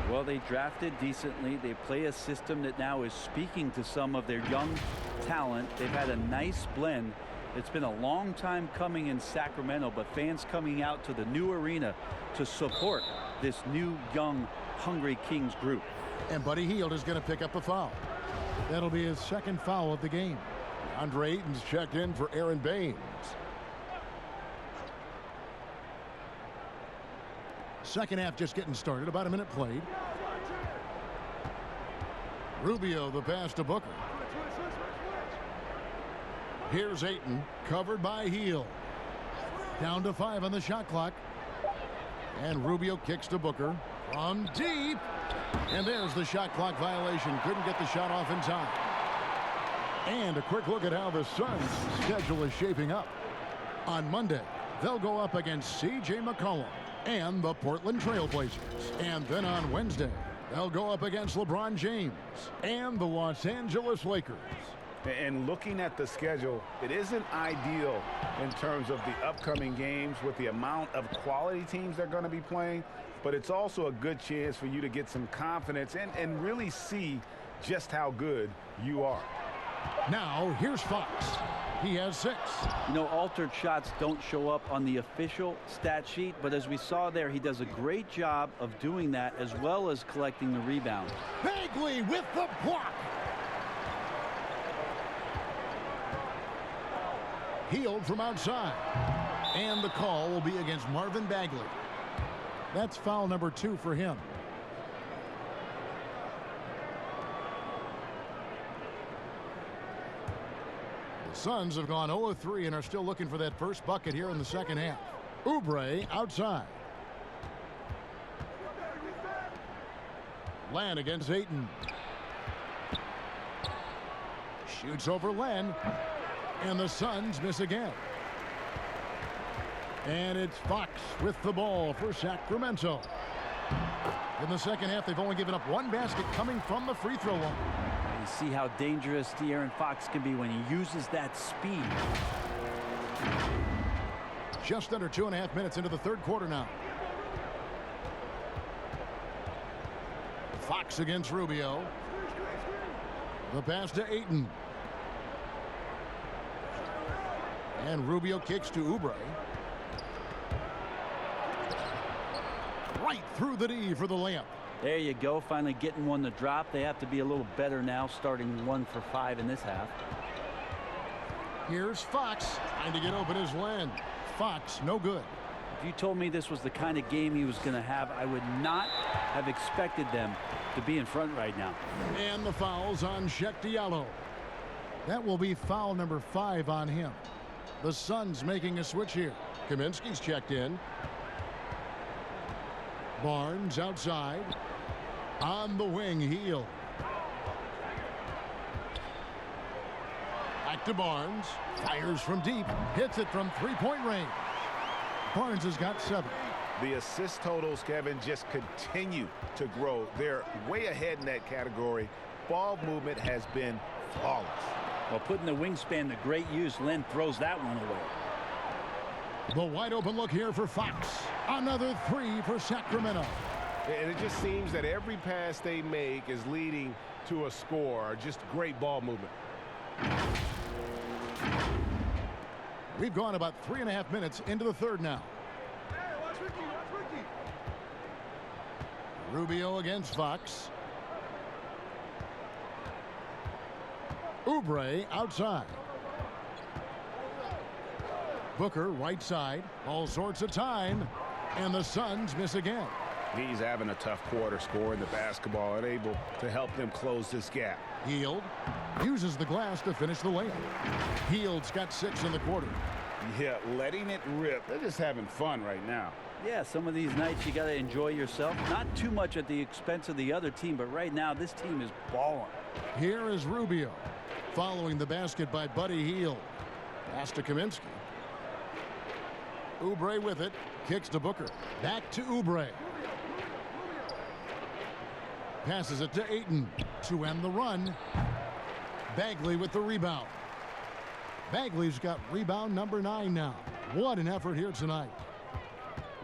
Well, they drafted decently. They play a system that now is speaking to some of their young talent. They've had a nice blend. It's been a long time coming in Sacramento, but fans coming out to the new arena to support this new, young, hungry Kings group. And Buddy Hield is going to pick up a foul. That'll be his second foul of the game. DeAndre Ayton's checked in for Aaron Baines. Second half just getting started. About a minute played. Rubio, the pass to Booker. Here's Ayton, covered by Hield. Down to 5 on the shot clock. And Rubio kicks to Booker from deep. And there's the shot clock violation. Couldn't get the shot off in time. And a quick look at how the Suns' schedule is shaping up. On Monday, they'll go up against C.J. McCollum and the Portland Trailblazers. And then on Wednesday, they'll go up against LeBron James and the Los Angeles Lakers. And looking at the schedule, it isn't ideal in terms of the upcoming games with the amount of quality teams they're going to be playing, but it's also a good chance for you to get some confidence and really see just how good you are. Now, here's Fox. He has 6. You know, altered shots don't show up on the official stat sheet, but as we saw there, he does a great job of doing that as well as collecting the rebounds. Bagley with the block. Hield from outside. And the call will be against Marvin Bagley. That's foul number 2 for him. The Suns have gone 0 of 3 and are still looking for that first bucket here in the second half. Oubre outside. Len against Ayton. Shoots over Len. And the Suns miss again. And it's Fox with the ball for Sacramento. In the second half, they've only given up 1 basket coming from the free throw line. You see how dangerous De'Aaron Fox can be when he uses that speed. Just under 2.5 minutes into the third quarter now. Fox against Rubio. The pass to Ayton. And Rubio kicks to Oubre. Right through the D for the layup. There you go, finally getting one to drop. They have to be a little better now, starting 1 for 5 in this half. Here's Fox trying to get open his Len. Fox, no good. If you told me this was the kind of game he was going to have, I would not have expected them to be in front right now. And the foul's on Check Diallo. That will be foul number 5 on him. The Suns making a switch here. Kaminsky's checked in. Barnes outside. On the wing, Hield. Back Back to Barnes. Fires from deep. Hits it from three-point range. Barnes has got 7. The assist totals, Kevin, just continue to grow. They're way ahead in that category. Ball movement has been flawless. Well, putting the wingspan to great use, Len throws that one away. The wide open look here for Fox. Another 3 for Sacramento. And it just seems that every pass they make is leading to a score. Just great ball movement. We've gone about 3.5 minutes into the third now. Rubio against Fox. Oubre outside. Booker right side. All sorts of time. And the Suns miss again. He's having a tough quarter, scoring the basketball and able to help them close this gap. Hield uses the glass to finish the layup. Hield's got 6 in the quarter. Yeah, letting it rip. They're just having fun right now. Yeah, some of these nights you got to enjoy yourself. Not too much at the expense of the other team, but right now this team is balling. Here is Rubio following the basket by Buddy Hield. Pass to Kaminsky. Oubre with it. Kicks to Booker. Back to Oubre. Passes it to Ayton to end the run. Bagley with the rebound. Bagley's got rebound number 9 now. What an effort here tonight.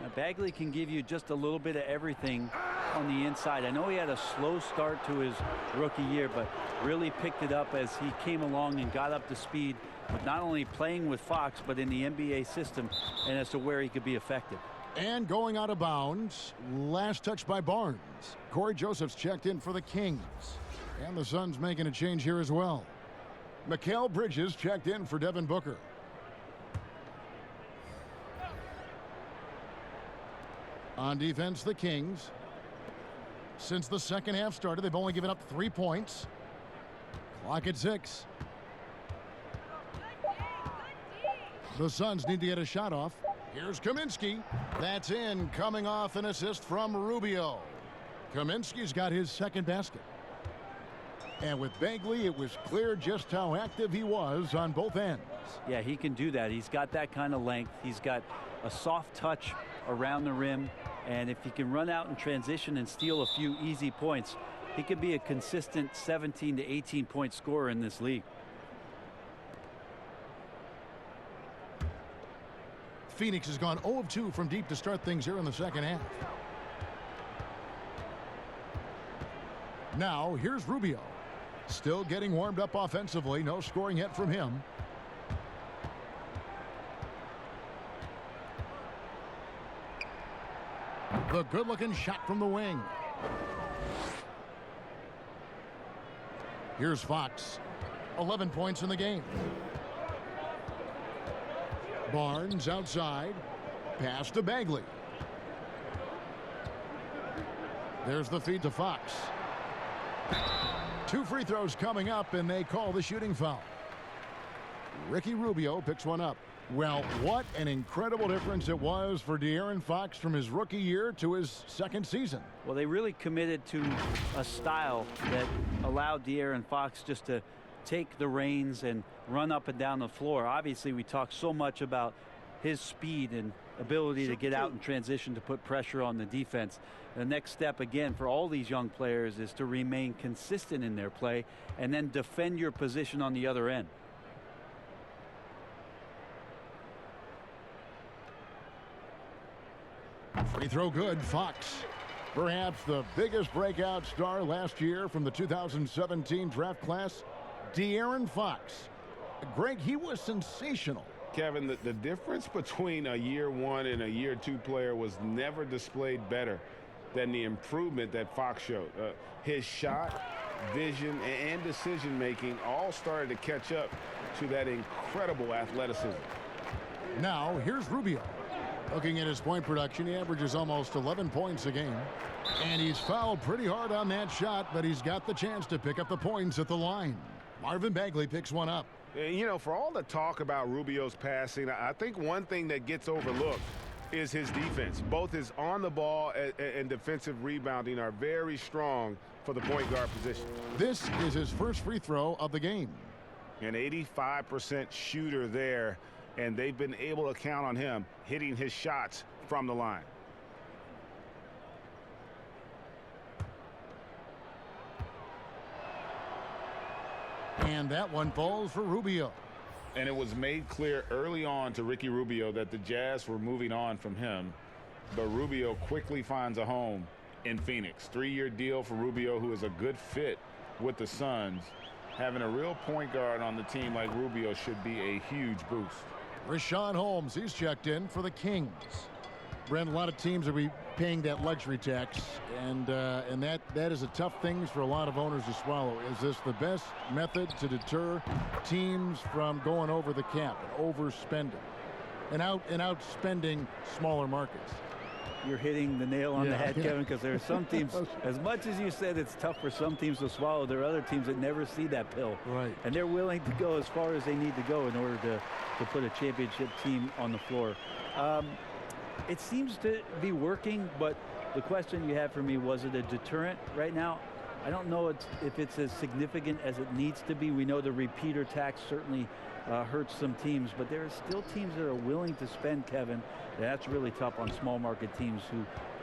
Now, Bagley can give you just a little bit of everything on the inside. I know he had a slow start to his rookie year, but really picked it up as he came along and got up to speed, with not only playing with Fox, but in the NBA system, and as to where he could be effective. And going out of bounds, last touch by Barnes. Corey Joseph's checked in for the Kings. And the Suns making a change here as well. Mikal Bridges checked in for Devin Booker. On defense, the Kings. Since the second half started, they've only given up 3 points. Clock at 6. The Suns need to get a shot off. Here's Kaminsky. That's in, coming off an assist from Rubio. Kaminsky's got his second basket. And with Bagley, it was clear just how active he was on both ends. Yeah, he can do that. He's got that kind of length. He's got a soft touch around the rim. And if he can run out in transition and steal a few easy points, he could be a consistent 17 to 18 point scorer in this league. Phoenix has gone 0 of 2 from deep to start things here in the second half. Now, here's Rubio. Still getting warmed up offensively. No scoring yet from him. The good-looking shot from the wing. Here's Fox. 11 points in the game. Barnes outside. Pass to Bagley. There's the feed to Fox. 2 free throws coming up, and they call the shooting foul. Ricky Rubio picks one up. Well, what an incredible difference it was for De'Aaron Fox from his rookie year to his second season. Well, they really committed to a style that allowed De'Aaron Fox just to take the reins and run up and down the floor. Obviously, we talk so much about his speed and ability to get out in transition to put pressure on the defense. The next step, again, for all these young players is to remain consistent in their play and then defend your position on the other end. Free throw good, Fox. Perhaps the biggest breakout star last year from the 2017 draft class, De'Aaron Fox. Greg, he was sensational. Kevin, the difference between a year 1 and a year 2 player was never displayed better than the improvement that Fox showed. His shot, vision, and decision-making all started to catch up to that incredible athleticism. Now, here's Rubio. Looking at his point production, he averages almost 11 points a game. And he's fouled pretty hard on that shot, but he's got the chance to pick up the points at the line. Marvin Bagley picks one up. You know, for all the talk about Rubio's passing, I think one thing that gets overlooked is his defense. Both his on the ball and defensive rebounding are very strong for the point guard position. This is his first free throw of the game. An 85% shooter there, and they've been able to count on him hitting his shots from the line. And that one falls for Rubio. And it was made clear early on to Ricky Rubio that the Jazz were moving on from him. But Rubio quickly finds a home in Phoenix. 3-year deal for Rubio, who is a good fit with the Suns. Having a real point guard on the team like Rubio should be a huge boost. Rashawn Holmes, he's checked in for the Kings. Brent, a lot of teams will be paying that luxury tax, and that is a tough thing for a lot of owners to swallow. Is this the best method to deter teams from going over the cap and overspending and outspending smaller markets? You're hitting the nail on the head, Kevin, because there are some teams, as much as you said it's tough for some teams to swallow, there are other teams that never see that pill. Right. And they're willing to go as far as they need to go in order to put a championship team on the floor. It seems to be working, but the question you have for me, was it a deterrent right now? I don't know if it's as significant as it needs to be. We know the repeater tax certainly hurts some teams, but there are still teams that are willing to spend, Kevin. That's really tough on small market teams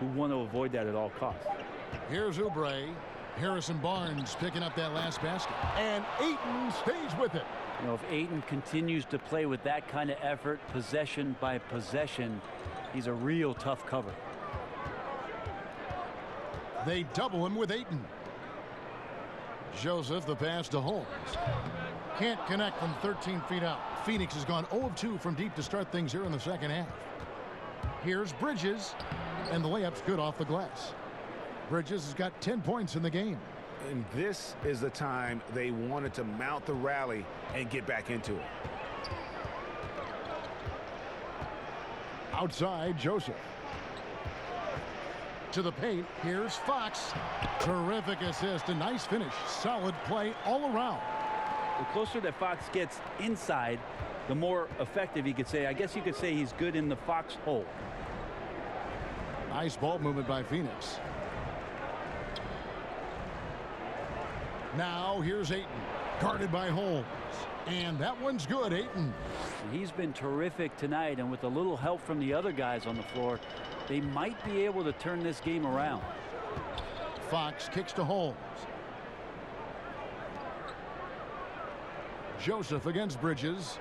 who want to avoid that at all costs. Here's Oubre. Harrison Barnes picking up that last basket. And Ayton stays with it. You know, if Ayton continues to play with that kind of effort, possession by possession, he's a real tough cover. They double him with Ayton. Joseph, the pass to Holmes. Can't connect from 13 feet out. Phoenix has gone 0 of 2 from deep to start things here in the second half. Here's Bridges, and the layup's good off the glass. Bridges has got 10 points in the game. And this is the time they wanted to mount the rally and get back into it. Outside, Joseph. To the paint, here's Fox. Terrific assist, a nice finish. Solid play all around. The closer that Fox gets inside, the more effective he could say. I guess you could say he's good in the Fox hole. Nice ball movement by Phoenix. Now here's Ayton, guarded by Holmes. And that one's good, Ayton. He's been terrific tonight, and with a little help from the other guys on the floor, they might be able to turn this game around. Fox kicks to Holmes. Joseph against Bridges.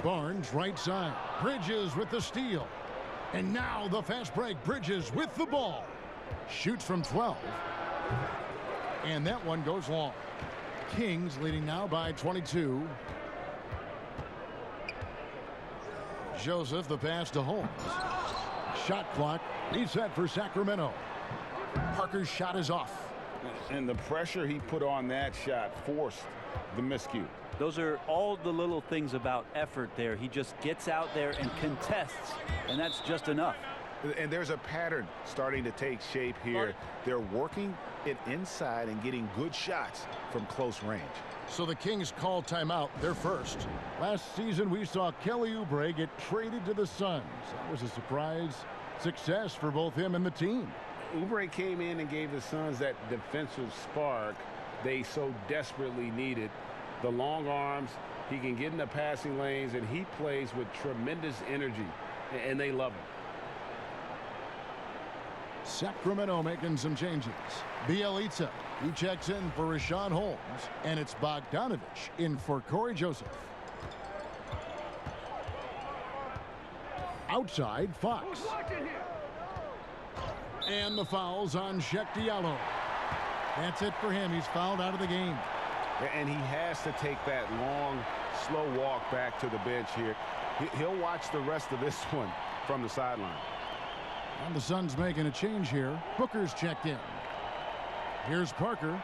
Barnes right side. Bridges with the steal. And now the fast break. Bridges with the ball. Shoots from 12. And that one goes long. Kings leading now by 22. Joseph, the pass to Holmes. Shot clock reset for Sacramento. Parker's shot is off. And the pressure he put on that shot forced the miscue. Those are all the little things about effort there. He just gets out there and contests, and that's just enough. And there's a pattern starting to take shape here. They're working it inside and getting good shots from close range. So the Kings call timeout, their first. Last season we saw Kelly Oubre get traded to the Suns. That was a surprise success for both him and the team. Oubre came in and gave the Suns that defensive spark they so desperately needed. The long arms, he can get in the passing lanes, and he plays with tremendous energy, and they love him. Sacramento making some changes. Bielitsa, he checks in for Rashawn Holmes, and it's Bogdanovich in for Corey Joseph. Outside, Fox. And the foul's on Sheck Diallo. That's it for him. He's fouled out of the game. And he has to take that long, slow walk back to the bench here. He'll watch the rest of this one from the sideline. And the Suns making a change here. Booker's checked in. Here's Parker.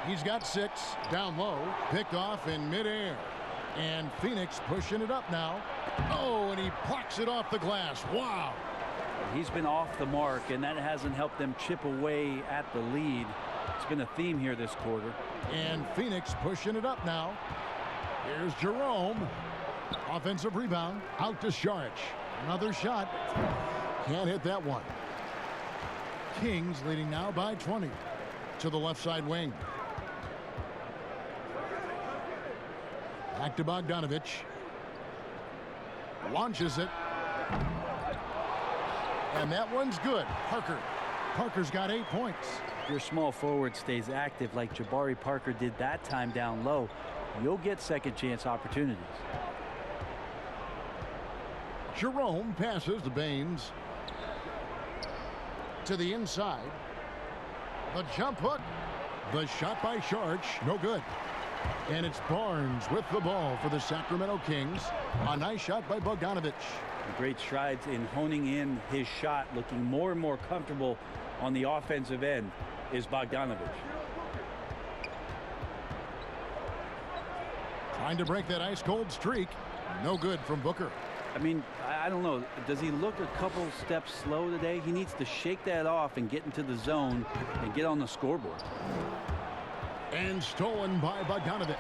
He's got 6 down low. Picked off in midair. And Phoenix pushing it up now. Oh, and he plucks it off the glass. Wow. He's been off the mark, and that hasn't helped them chip away at the lead. It's been a theme here this quarter. And Phoenix pushing it up now. Here's Jerome. Offensive rebound. Out to Saric. Another shot. Can't hit that one. Kings leading now by 20 to the left side wing. Back to Bogdanovich. Launches it. And that one's good. Parker's got 8 points. If your small forward stays active like Jabari Parker did that time down low, you'll get second chance opportunities. Jerome passes to Baines. To the inside. The jump hook. The shot by Sharch. No good. And it's Barnes with the ball for the Sacramento Kings. A nice shot by Bogdanovich. Great strides in honing in his shot, looking more and more comfortable on the offensive end is Bogdanovich. Trying to break that ice-cold streak. No good from Booker. I mean, I don't know. Does he look a couple steps slow today? He needs to shake that off and get into the zone and get on the scoreboard. And stolen by Bogdanovich.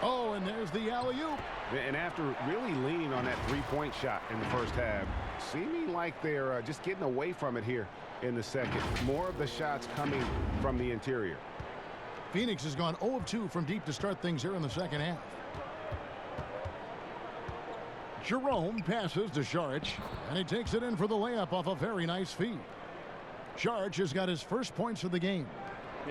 Oh, and there's the alley-oop. And after really leaning on that three-point shot in the first half, seeming like they're just getting away from it here in the second. More of the shots coming from the interior. Phoenix has gone 0 of 2 from deep to start things here in the second half. Jerome passes to Saric, and he takes it in for the layup off a very nice feed. Saric has got his first points of the game.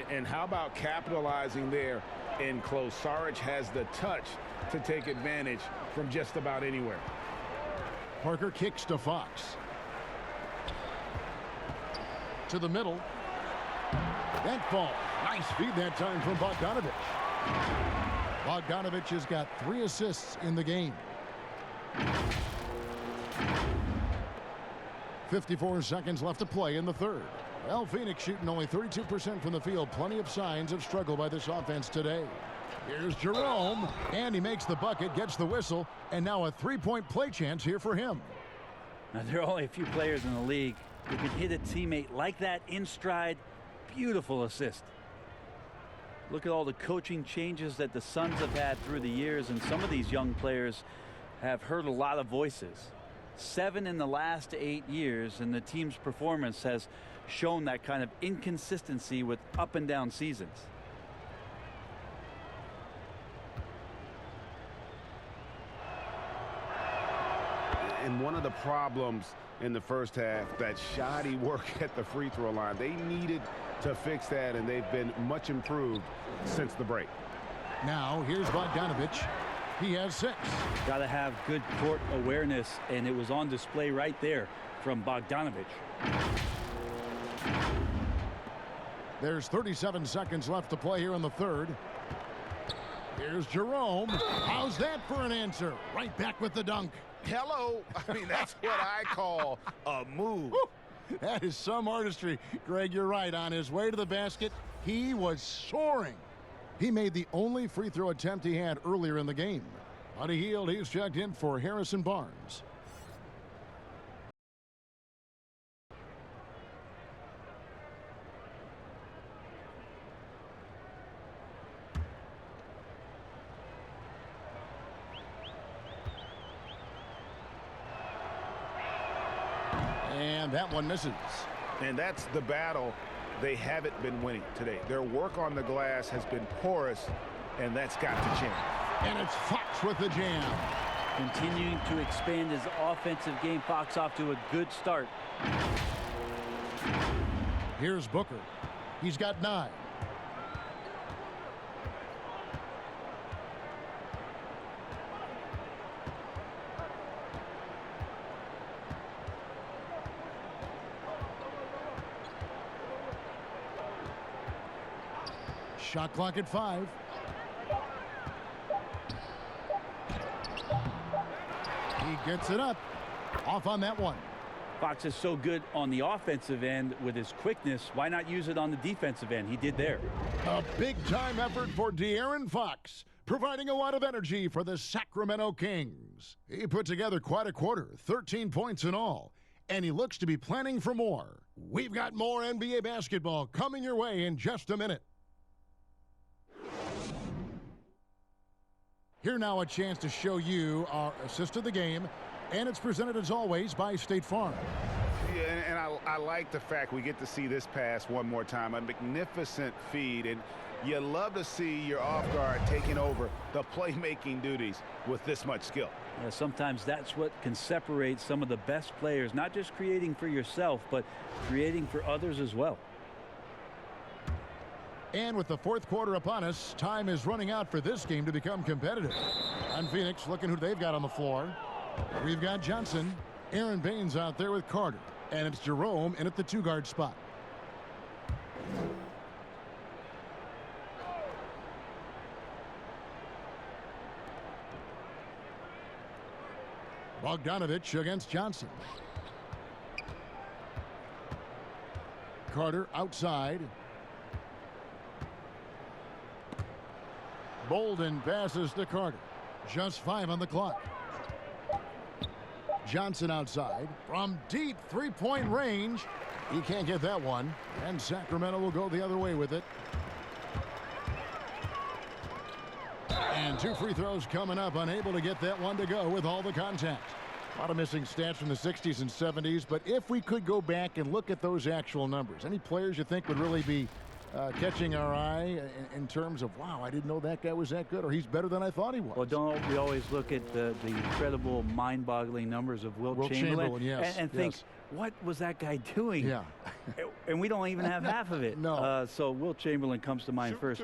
And how about capitalizing there in close? Saric has the touch to take advantage from just about anywhere. Parker kicks to Fox. To the middle. That ball. Nice feed that time from Bogdanovich. Bogdanovich has got 3 assists in the game. 54 seconds left to play in the third. Well, Phoenix shooting only 32% from the field. Plenty of signs of struggle by this offense today. Here's Jerome, and he makes the bucket, gets the whistle, and now a 3-point play chance here for him. Now, there are only a few players in the league who can hit a teammate like that in stride. Beautiful assist. Look at all the coaching changes that the Suns have had through the years, and some of these young players have heard a lot of voices. 7 in the last 8 years, and the team's performance has shown that kind of inconsistency with up and down seasons. And one of the problems in the first half, that shoddy work at the free throw line. They needed to fix that, and they've been much improved since the break. Now here's Bogdanovich. He has 6. Got to have good court awareness, and it was on display right there from Bogdanovich. There's 37 seconds left to play here in the third. Here's Jerome. How's that for an answer? Right back with the dunk. Hello. I mean, that's what I call a move. That is some artistry. Greg, you're right. On his way to the basket, he was soaring. He made the only free throw attempt he had earlier in the game. On a heel, he's checked in for Harrison Barnes. And that one misses. And that's the battle they haven't been winning today. Their work on the glass has been porous, and that's got to change. And it's Fox with the jam. Continuing to expand his offensive game. Fox off to a good start. Here's Booker. He's got 9. Shot clock at 5. He gets it up. Off on that one. Fox is so good on the offensive end with his quickness. Why not use it on the defensive end? He did there. A big-time effort for De'Aaron Fox, providing a lot of energy for the Sacramento Kings. He put together quite a quarter, 13 points in all, and he looks to be planning for more. We've got more NBA basketball coming your way in just a minute. Here now a chance to show you our assist of the game, and it's presented as always by State Farm. Yeah, and I like the fact we get to see this pass one more time. A magnificent feed, and you love to see your off guard taking over the playmaking duties with this much skill. Yeah, sometimes that's what can separate some of the best players, not just creating for yourself, but creating for others as well. And with the fourth quarter upon us, time is running out for this game to become competitive. On Phoenix, looking who they've got on the floor. We've got Johnson, Aaron Baines out there with Carter, and it's Jerome in at the 2-guard spot. Bogdanovich against Johnson. Carter outside. Bolden passes to Carter. Just 5 on the clock. Johnson outside from deep three-point range. He can't get that one, and Sacramento will go the other way with it. And 2 free throws coming up, unable to get that one to go with all the contact. A lot of missing stats from the 60s and 70s, but if we could go back and look at those actual numbers, any players you think would really be catching our eye in terms of, wow, I didn't know that guy was that good, or he's better than I thought he was? Well, don't we always look at the incredible, mind-boggling numbers of Wilt Chamberlain yes, and think, what was that guy doing? Yeah. And we don't even have half of it. No. So Wilt Chamberlain comes to mind first.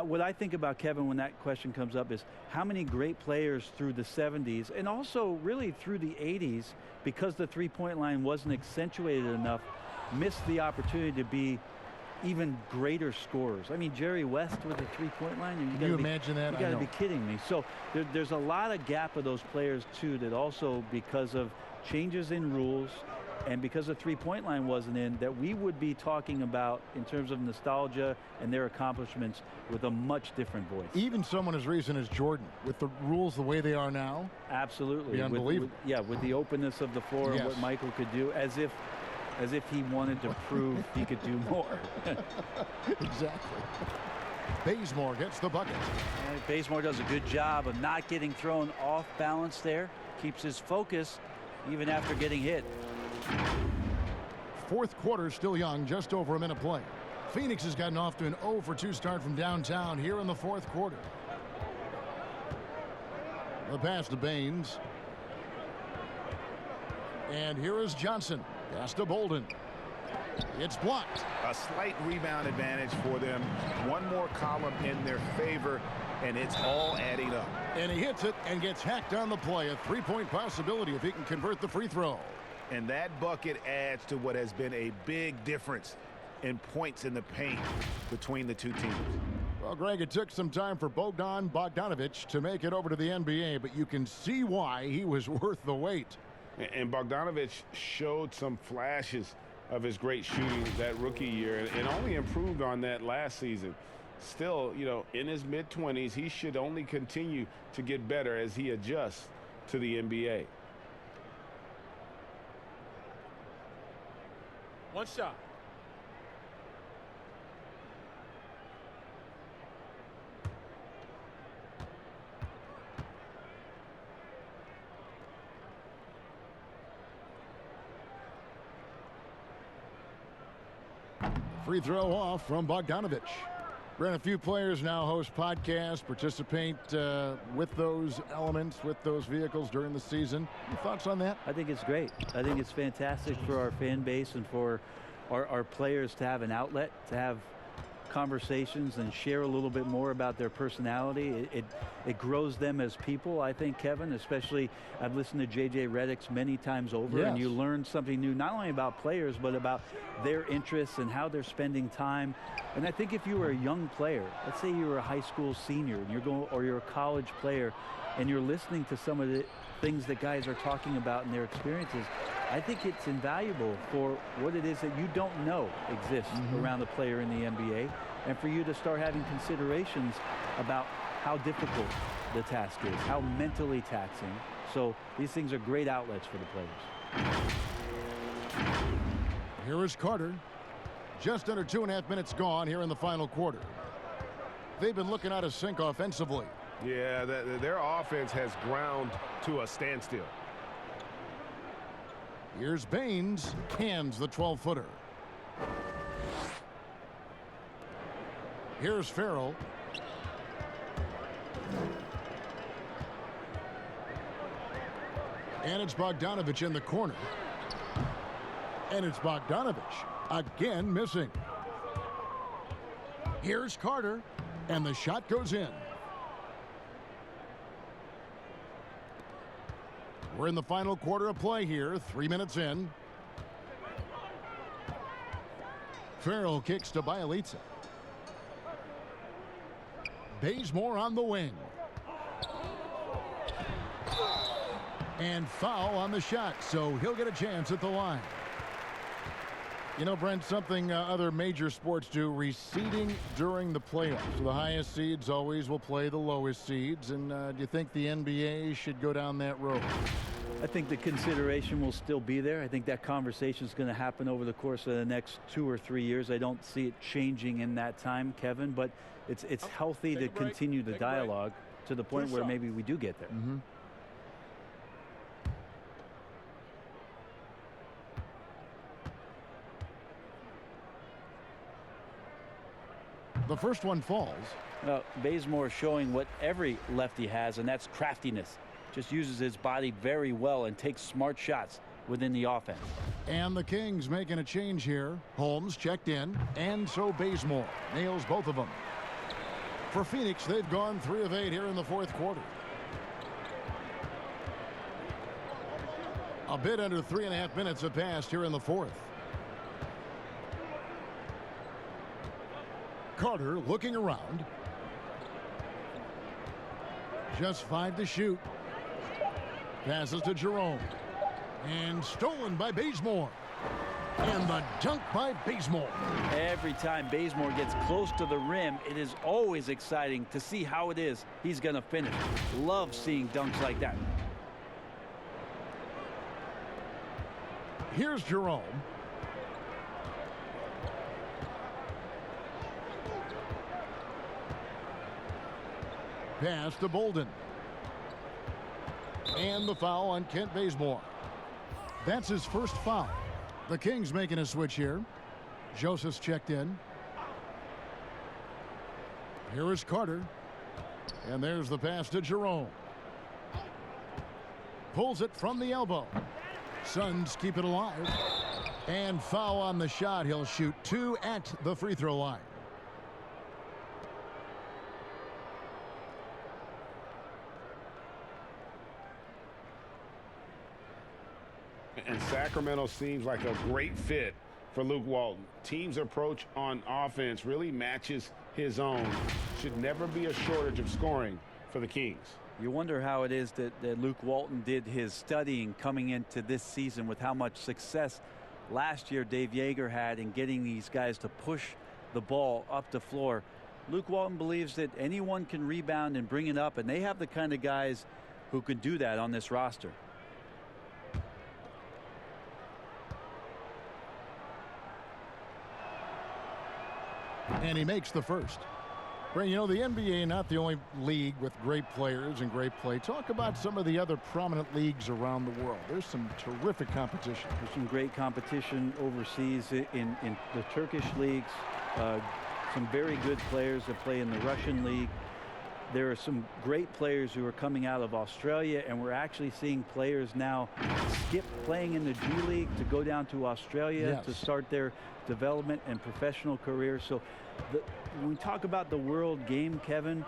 What I think about, Kevin, when that question comes up is how many great players through the 70s and also really through the 80s, because the three-point line wasn't accentuated enough, missed the opportunity to be even greater scorers. I mean, Jerry West with the three-point line. Can you imagine that? You got to be kidding me. So there's a lot of gap of those players, too, that also, because of changes in rules and because the three-point line wasn't in, that we would be talking about in terms of nostalgia and their accomplishments with a much different voice. Even someone as recent as Jordan, with the rules the way they are now. Absolutely. Be unbelievable. With the openness of the floor and what Michael could do, as if he wanted to prove he could do more. Exactly. Bazemore gets the bucket. And Bazemore does a good job of not getting thrown off balance there. Keeps his focus even after getting hit. Fourth quarter still young, just over a minute play. Phoenix has gotten off to an 0 for 2 start from downtown here in the fourth quarter. The pass to Baines. And here is Johnson. Pass to Bolden. It's blocked. A slight rebound advantage for them. One more column in their favor, and it's all adding up. And he hits it and gets hacked on the play. A three-point possibility if he can convert the free throw. And that bucket adds to what has been a big difference in points in the paint between the two teams. Well, Greg, it took some time for Bogdanovich to make it over to the NBA, but you can see why he was worth the wait. And Bogdanovich showed some flashes of his great shooting that rookie year and only improved on that last season. Still, you know, in his mid-20s, he should only continue to get better as he adjusts to the NBA. One shot. Free throw off from Bogdanovich. Brent, a few players now host podcasts, participate with those elements, with those vehicles during the season. Any thoughts on that? I think it's great. I think it's fantastic for our fan base and for our players to have an outlet, to have conversations and share a little bit more about their personality. It grows them as people, I think, Kevin, especially I've listened to J.J. Redick's many times over, and you learn something new, not only about players, but about their interests and how they're spending time. And I think if you were a young player, let's say you were a high school senior and you're a college player and you're listening to some of the things that guys are talking about in their experiences, I think it's invaluable for what it is that you don't know exists around a player in the NBA, and for you to start having considerations about how difficult the task is, how mentally taxing. So these things are great outlets for the players. Here is Carter. Just under 2.5 minutes gone here in the final quarter. They've been looking out of sync offensively. Yeah, their offense has ground to a standstill. Here's Baines, cans the 12-footer. Here's Farrell. And it's Bogdanovich in the corner. And it's Bogdanovich again missing. Here's Carter, and the shot goes in. We're in the final quarter of play here, 3 minutes in. Farrell kicks to Bielitsa. Bazemore on the wing. And foul on the shot, so he'll get a chance at the line. You know, Brent, something other major sports do, receding during the playoffs. So the highest seeds always will play the lowest seeds. And do you think the NBA should go down that road? I think the consideration will still be there. I think that conversation is going to happen over the course of the next 2 or 3 years. I don't see it changing in that time, Kevin, but it's healthy to continue the dialogue to the point where maybe we do get there. Mm-hmm. The first one falls. Bazemore showing what every lefty has, and that's craftiness. Just uses his body very well and takes smart shots within the offense. And the Kings making a change here. Holmes checked in, and so Bazemore nails both of them. For Phoenix, they've gone 3 of 8 here in the fourth quarter. A bit under 3.5 minutes have passed here in the fourth. Carter looking around. Just 5 to shoot. Passes to Jerome. And stolen by Bazemore. And the dunk by Bazemore. Every time Bazemore gets close to the rim, it is always exciting to see how it is he's going to finish. Love seeing dunks like that. Here's Jerome. Pass to Bolden. And the foul on Kent Bazemore. That's his first foul. The Kings making a switch here. Joseph's checked in. Here is Carter. And there's the pass to Jerome. Pulls it from the elbow. Suns keep it alive. And foul on the shot. He'll shoot 2 at the free throw line. And Sacramento seems like a great fit for Luke Walton. Team's approach on offense really matches his own. Should never be a shortage of scoring for the Kings. You wonder how it is that Luke Walton did his studying coming into this season with how much success last year Dave Yeager had in getting these guys to push the ball up the floor. Luke Walton believes that anyone can rebound and bring it up, and they have the kind of guys who can do that on this roster. And he makes the first. Well, you know, the NBA not the only league with great players and great play. Talk about some of the other prominent leagues around the world. There's some terrific competition. There's some great competition overseas in the Turkish leagues. Some very good players that play in the Russian league. There are some great players who are coming out of Australia, and we're actually seeing players now skip playing in the G League to go down to Australia to start their development and professional career. So when we talk about the world game, Kevin,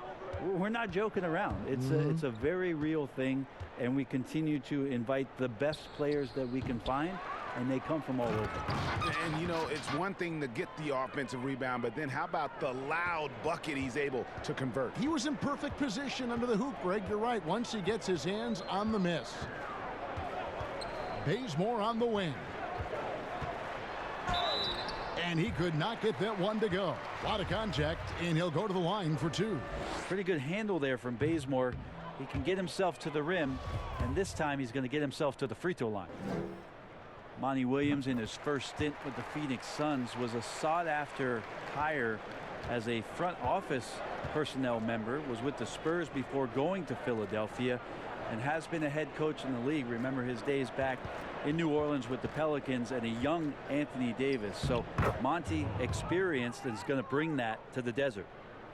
we're not joking around. It's a very real thing, and we continue to invite the best players that we can find, and they come from all over. And, you know, it's one thing to get the offensive rebound, but then how about the loud bucket he's able to convert? He was in perfect position under the hoop, Greg. You're right. Once he gets his hands on the miss. Bazemore on the wing. And he could not get that one to go. A lot of contact, and he'll go to the line for 2. Pretty good handle there from Bazemore. He can get himself to the rim, and this time he's going to get himself to the free throw line. Monty Williams, in his first stint with the Phoenix Suns, was a sought-after hire as a front office personnel member, was with the Spurs before going to Philadelphia, and has been a head coach in the league. Remember his days back in New Orleans with the Pelicans and a young Anthony Davis. So Monty, experienced, and is going to bring that to the desert.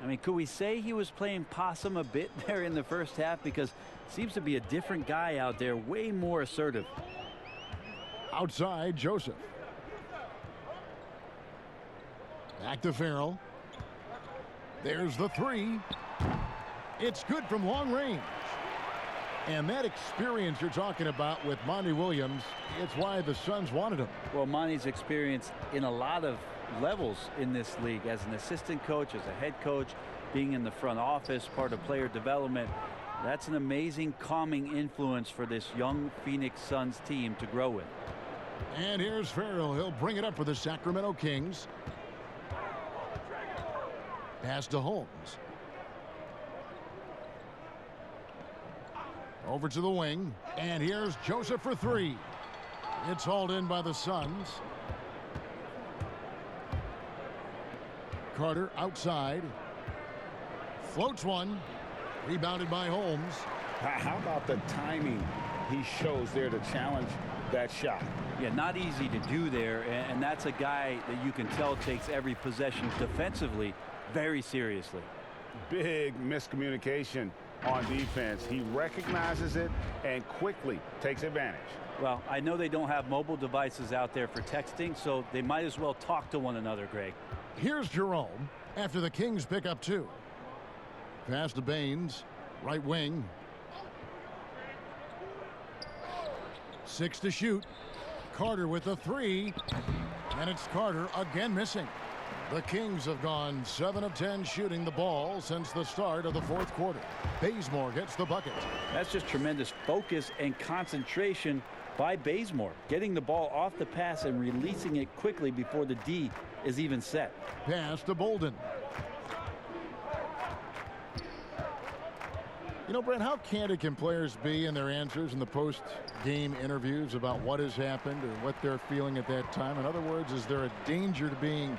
I mean, could we say he was playing possum a bit there in the first half? Because seems to be a different guy out there, way more assertive. Outside, Joseph. Back to Farrell. There's the three. It's good from long range. And that experience you're talking about with Monty Williams, it's why the Suns wanted him. Well, Monty's experience in a lot of levels in this league, as an assistant coach, as a head coach, being in the front office, part of player development. That's an amazing calming influence for this young Phoenix Suns team to grow with. And here's Farrell. He'll bring it up for the Sacramento Kings. Pass to Holmes. Over to the wing. And here's Joseph for three. It's hauled in by the Suns. Carter outside. Floats one. Rebounded by Holmes. How about the timing he shows there to challenge that shot? Yeah, not easy to do there. And that's a guy that you can tell takes every possession defensively very seriously. Big miscommunication on defense. He recognizes it and quickly takes advantage. Well, I know they don't have mobile devices out there for texting, so they might as well talk to one another, Greg. Here's Jerome after the Kings pick up two. Pass to Baines, right wing. 6 to shoot. Carter with the three. And it's Carter again missing. The Kings have gone 7 of 10 shooting the ball since the start of the fourth quarter. Bazemore gets the bucket. That's just tremendous focus and concentration by Bazemore, getting the ball off the pass and releasing it quickly before the D is even set. Pass to Bolden. You know, Brent, how candid can players be in their answers in the post-game interviews about what has happened or what they're feeling at that time? In other words, is there a danger to being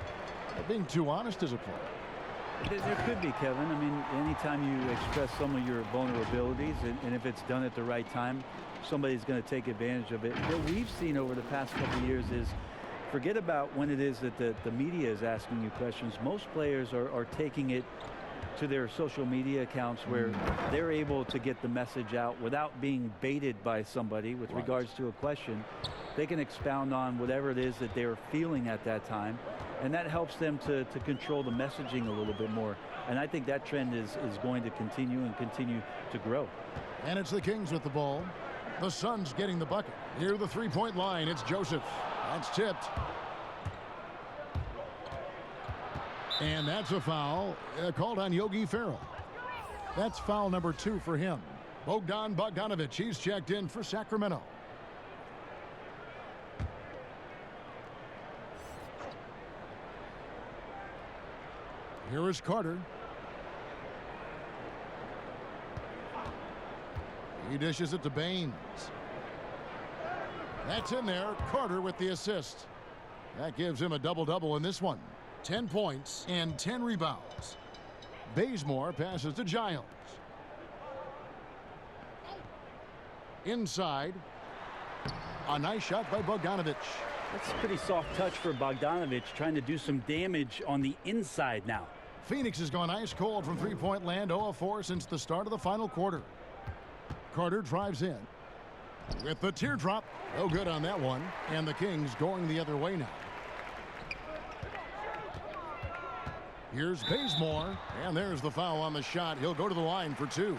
too honest as a player? There could be, Kevin. I mean, anytime you express some of your vulnerabilities, and if it's done at the right time, somebody's going to take advantage of it. What we've seen over the past couple of years is, forget about when it is that the media is asking you questions. Most players are taking it to their social media accounts where they're able to get the message out without being baited by somebody with regards to a question. They can expound on whatever it is that they're feeling at that time, and that helps them to control the messaging a little bit more. And I think that trend is going to continue and continue to grow. And it's the Kings with the ball. The Suns getting the bucket. Near the three-point line, it's Joseph. That's tipped. And that's a foul called on Yogi Ferrell. That's foul number 2 for him. Bogdan Bogdanović, he's checked in for Sacramento. Here is Carter. He dishes it to Baines. That's in there. Carter with the assist. That gives him a double-double in this one. 10 points and 10 rebounds. Bazemore passes to Giles. Inside. A nice shot by Bogdanović. That's a pretty soft touch for Bogdanović, trying to do some damage on the inside now. Phoenix has gone ice cold from three-point land, 0 of 4 since the start of the final quarter. Carter drives in with the teardrop. No good on that one. And the Kings going the other way now. Here's Bazemore, and there's the foul on the shot. He'll go to the line for 2.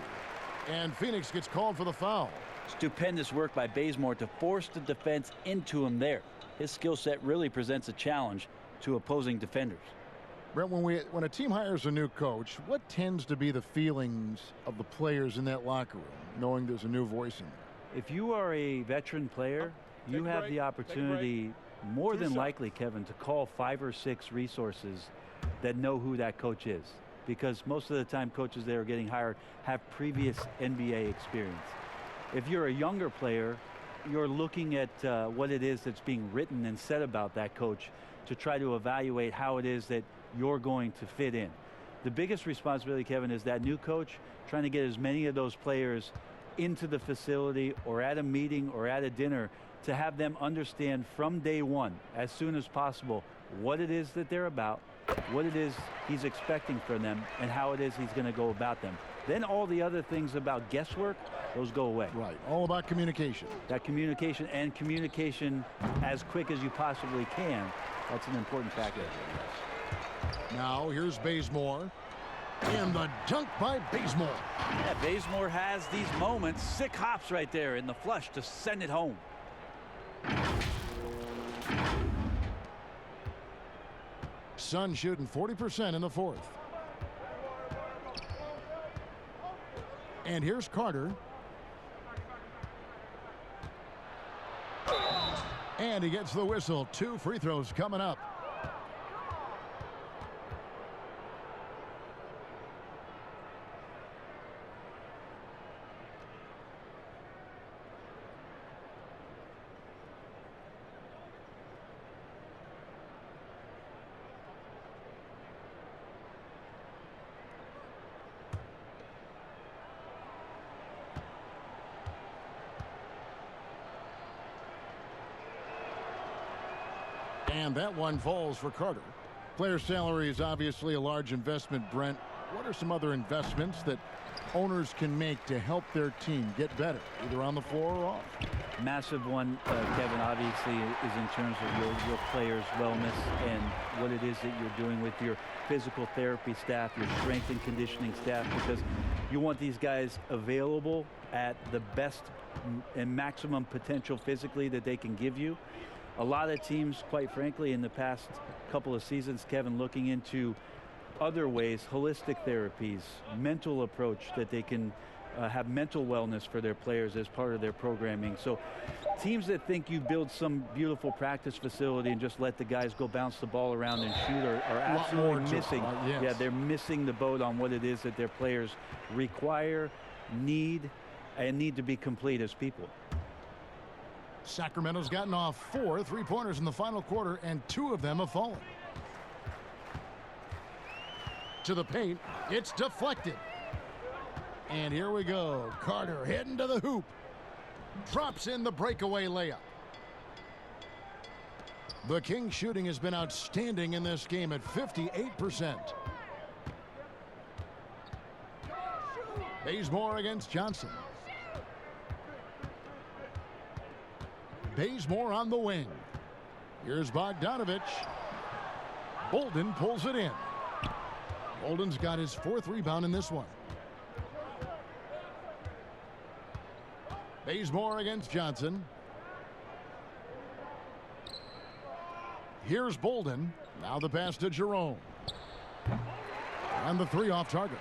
And Phoenix gets called for the foul. Stupendous work by Bazemore to force the defense into him there. His skill set really presents a challenge to opposing defenders. Brent, when a team hires a new coach, what tends to be the feelings of the players in that locker room, knowing there's a new voice in there? If you are a veteran player, you have the opportunity, more than likely, Kevin, to call 5 or 6 resources that know who that coach is, because most of the time coaches that are getting hired have previous NBA experience. If you're a younger player, you're looking at what it is that's being written and said about that coach to try to evaluate how it is that you're going to fit in. The biggest responsibility, Kevin, is that new coach trying to get as many of those players into the facility or at a meeting or at a dinner to have them understand from day one, as soon as possible, what it is that they're about, what it is he's expecting from them, and how it is he's going to go about them. Then all the other things about guesswork, those go away. Right, all about communication. That communication, and communication as quick as you possibly can, that's an important factor. Now here's Bazemore. And the dunk by Bazemore. Yeah, Bazemore has these moments. Sick hops right there in the flush to send it home. Sun shooting 40% in the fourth. And here's Carter. And he gets the whistle. 2 free throws coming up. And that one falls for Carter. Player salary is obviously a large investment, Brent. What are some other investments that owners can make to help their team get better, either on the floor or off? Massive one, Kevin, obviously, is in terms of your players' wellness and what it is that you're doing with your physical therapy staff, your strength and conditioning staff, because you want these guys available at the best and maximum potential physically that they can give you. A lot of teams, quite frankly, in the past couple of seasons, Kevin, looking into other ways, holistic therapies, mental approach that they can have mental wellness for their players as part of their programming. So teams that think you build some beautiful practice facility and just let the guys go bounce the ball around and shoot are absolutely missing. Yes. Yeah, they're missing the boat on what it is that their players require, need, and need to be complete as people. Sacramento's gotten off 4 3-pointers in the final quarter, and 2 of them have fallen. To the paint, it's deflected. And here we go. Carter heading to the hoop. Drops in the breakaway layup. The Kings shooting has been outstanding in this game at 58%. Bazemore against Johnson. Bazemore on the wing. Here's Bogdanovich. Bolden pulls it in. Bolden's got his 4th rebound in this one. Bazemore against Johnson. Here's Bolden. Now the pass to Jerome. And the 3 off target.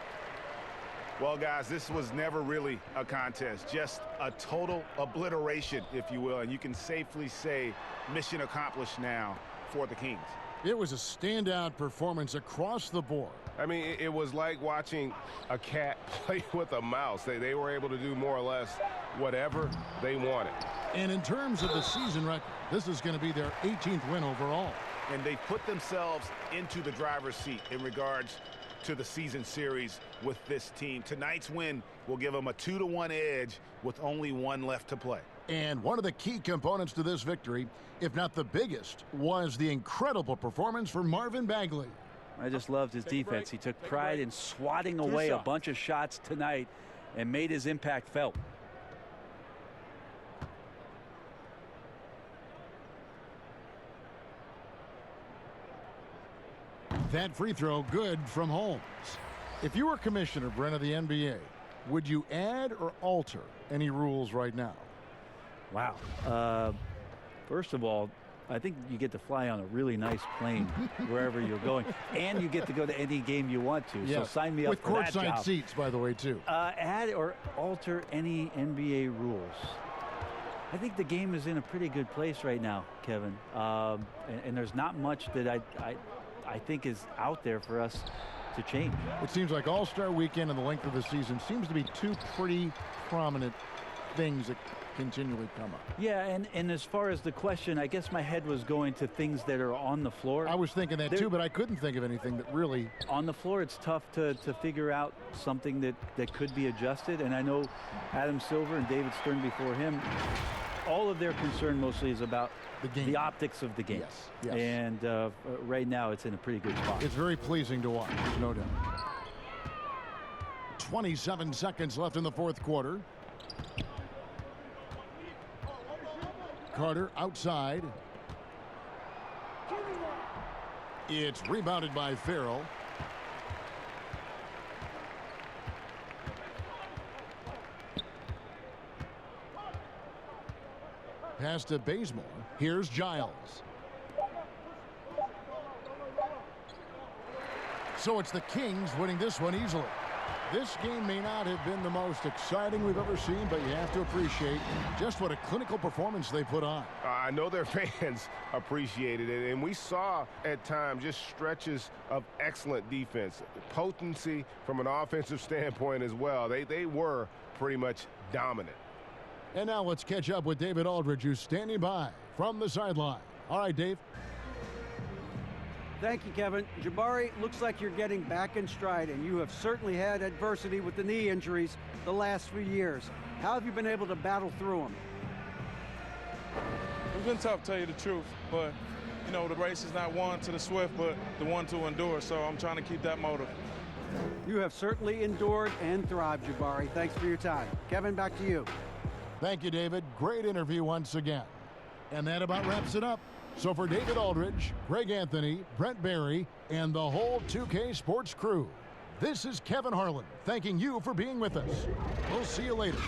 Well, guys, this was never really a contest, just a total obliteration, if you will, and you can safely say mission accomplished now for the Kings. It was a standout performance across the board. I mean, it was like watching a cat play with a mouse. They were able to do more or less whatever they wanted. And in terms of the season record, this is going to be their 18th win overall. And they put themselves into the driver's seat in regards to the season series with this team. Tonight's win will give them a 2-1 edge with only 1 left to play. And one of the key components to this victory, if not the biggest, was the incredible performance for Marvin Bagley. I just loved his defense. He took pride in swatting away a bunch of shots tonight and made his impact felt. That free throw good from Holmes. If you were commissioner, Brent, of the NBA, would you add or alter any rules right now? Wow. First of all, I think you get to fly on a really nice plane wherever you're going, and you get to go to any game you want to. Yes. So sign me up for that job. With courtside seats, by the way, too. Add or alter any NBA rules. I think the game is in a pretty good place right now, Kevin. And there's not much that I think is out there for us to change. It seems like All-Star Weekend and the length of the season seems to be 2 pretty prominent things that continually come up. Yeah, and as far as the question, I guess my head was going to things that are on the floor. I was thinking that too, but I couldn't think of anything that really... On the floor, it's tough to figure out something that could be adjusted. And I know Adam Silver and David Stern before him, all of their concern mostly is about the game, the optics of the game. Yes, yes. And right now, it's in a pretty good spot. It's very pleasing to watch, there's no doubt. 27 seconds left in the fourth quarter. Carter outside. It's rebounded by Farrell. Pass to Bazemore. Here's Giles. So it's the Kings winning this one easily. This game may not have been the most exciting we've ever seen, but you have to appreciate just what a clinical performance they put on. I know their fans appreciated it, and we saw at times just stretches of excellent defense, potency from an offensive standpoint as well. They were pretty much dominant. And now let's catch up with David Aldridge, who's standing by from the sideline. All right, Dave. Thank you, Kevin. Jabari, looks like you're getting back in stride, and you have certainly had adversity with the knee injuries the last few years. How have you been able to battle through them? It's been tough, to tell you the truth, but, you know, the race is not won to the swift, but the one to endure, so I'm trying to keep that motive. You have certainly endured and thrived, Jabari. Thanks for your time. Kevin, back to you. Thank you, David. Great interview once again. And that about wraps it up. So for David Aldridge, Greg Anthony, Brent Barry, and the whole 2K Sports crew, this is Kevin Harlan thanking you for being with us. We'll see you later.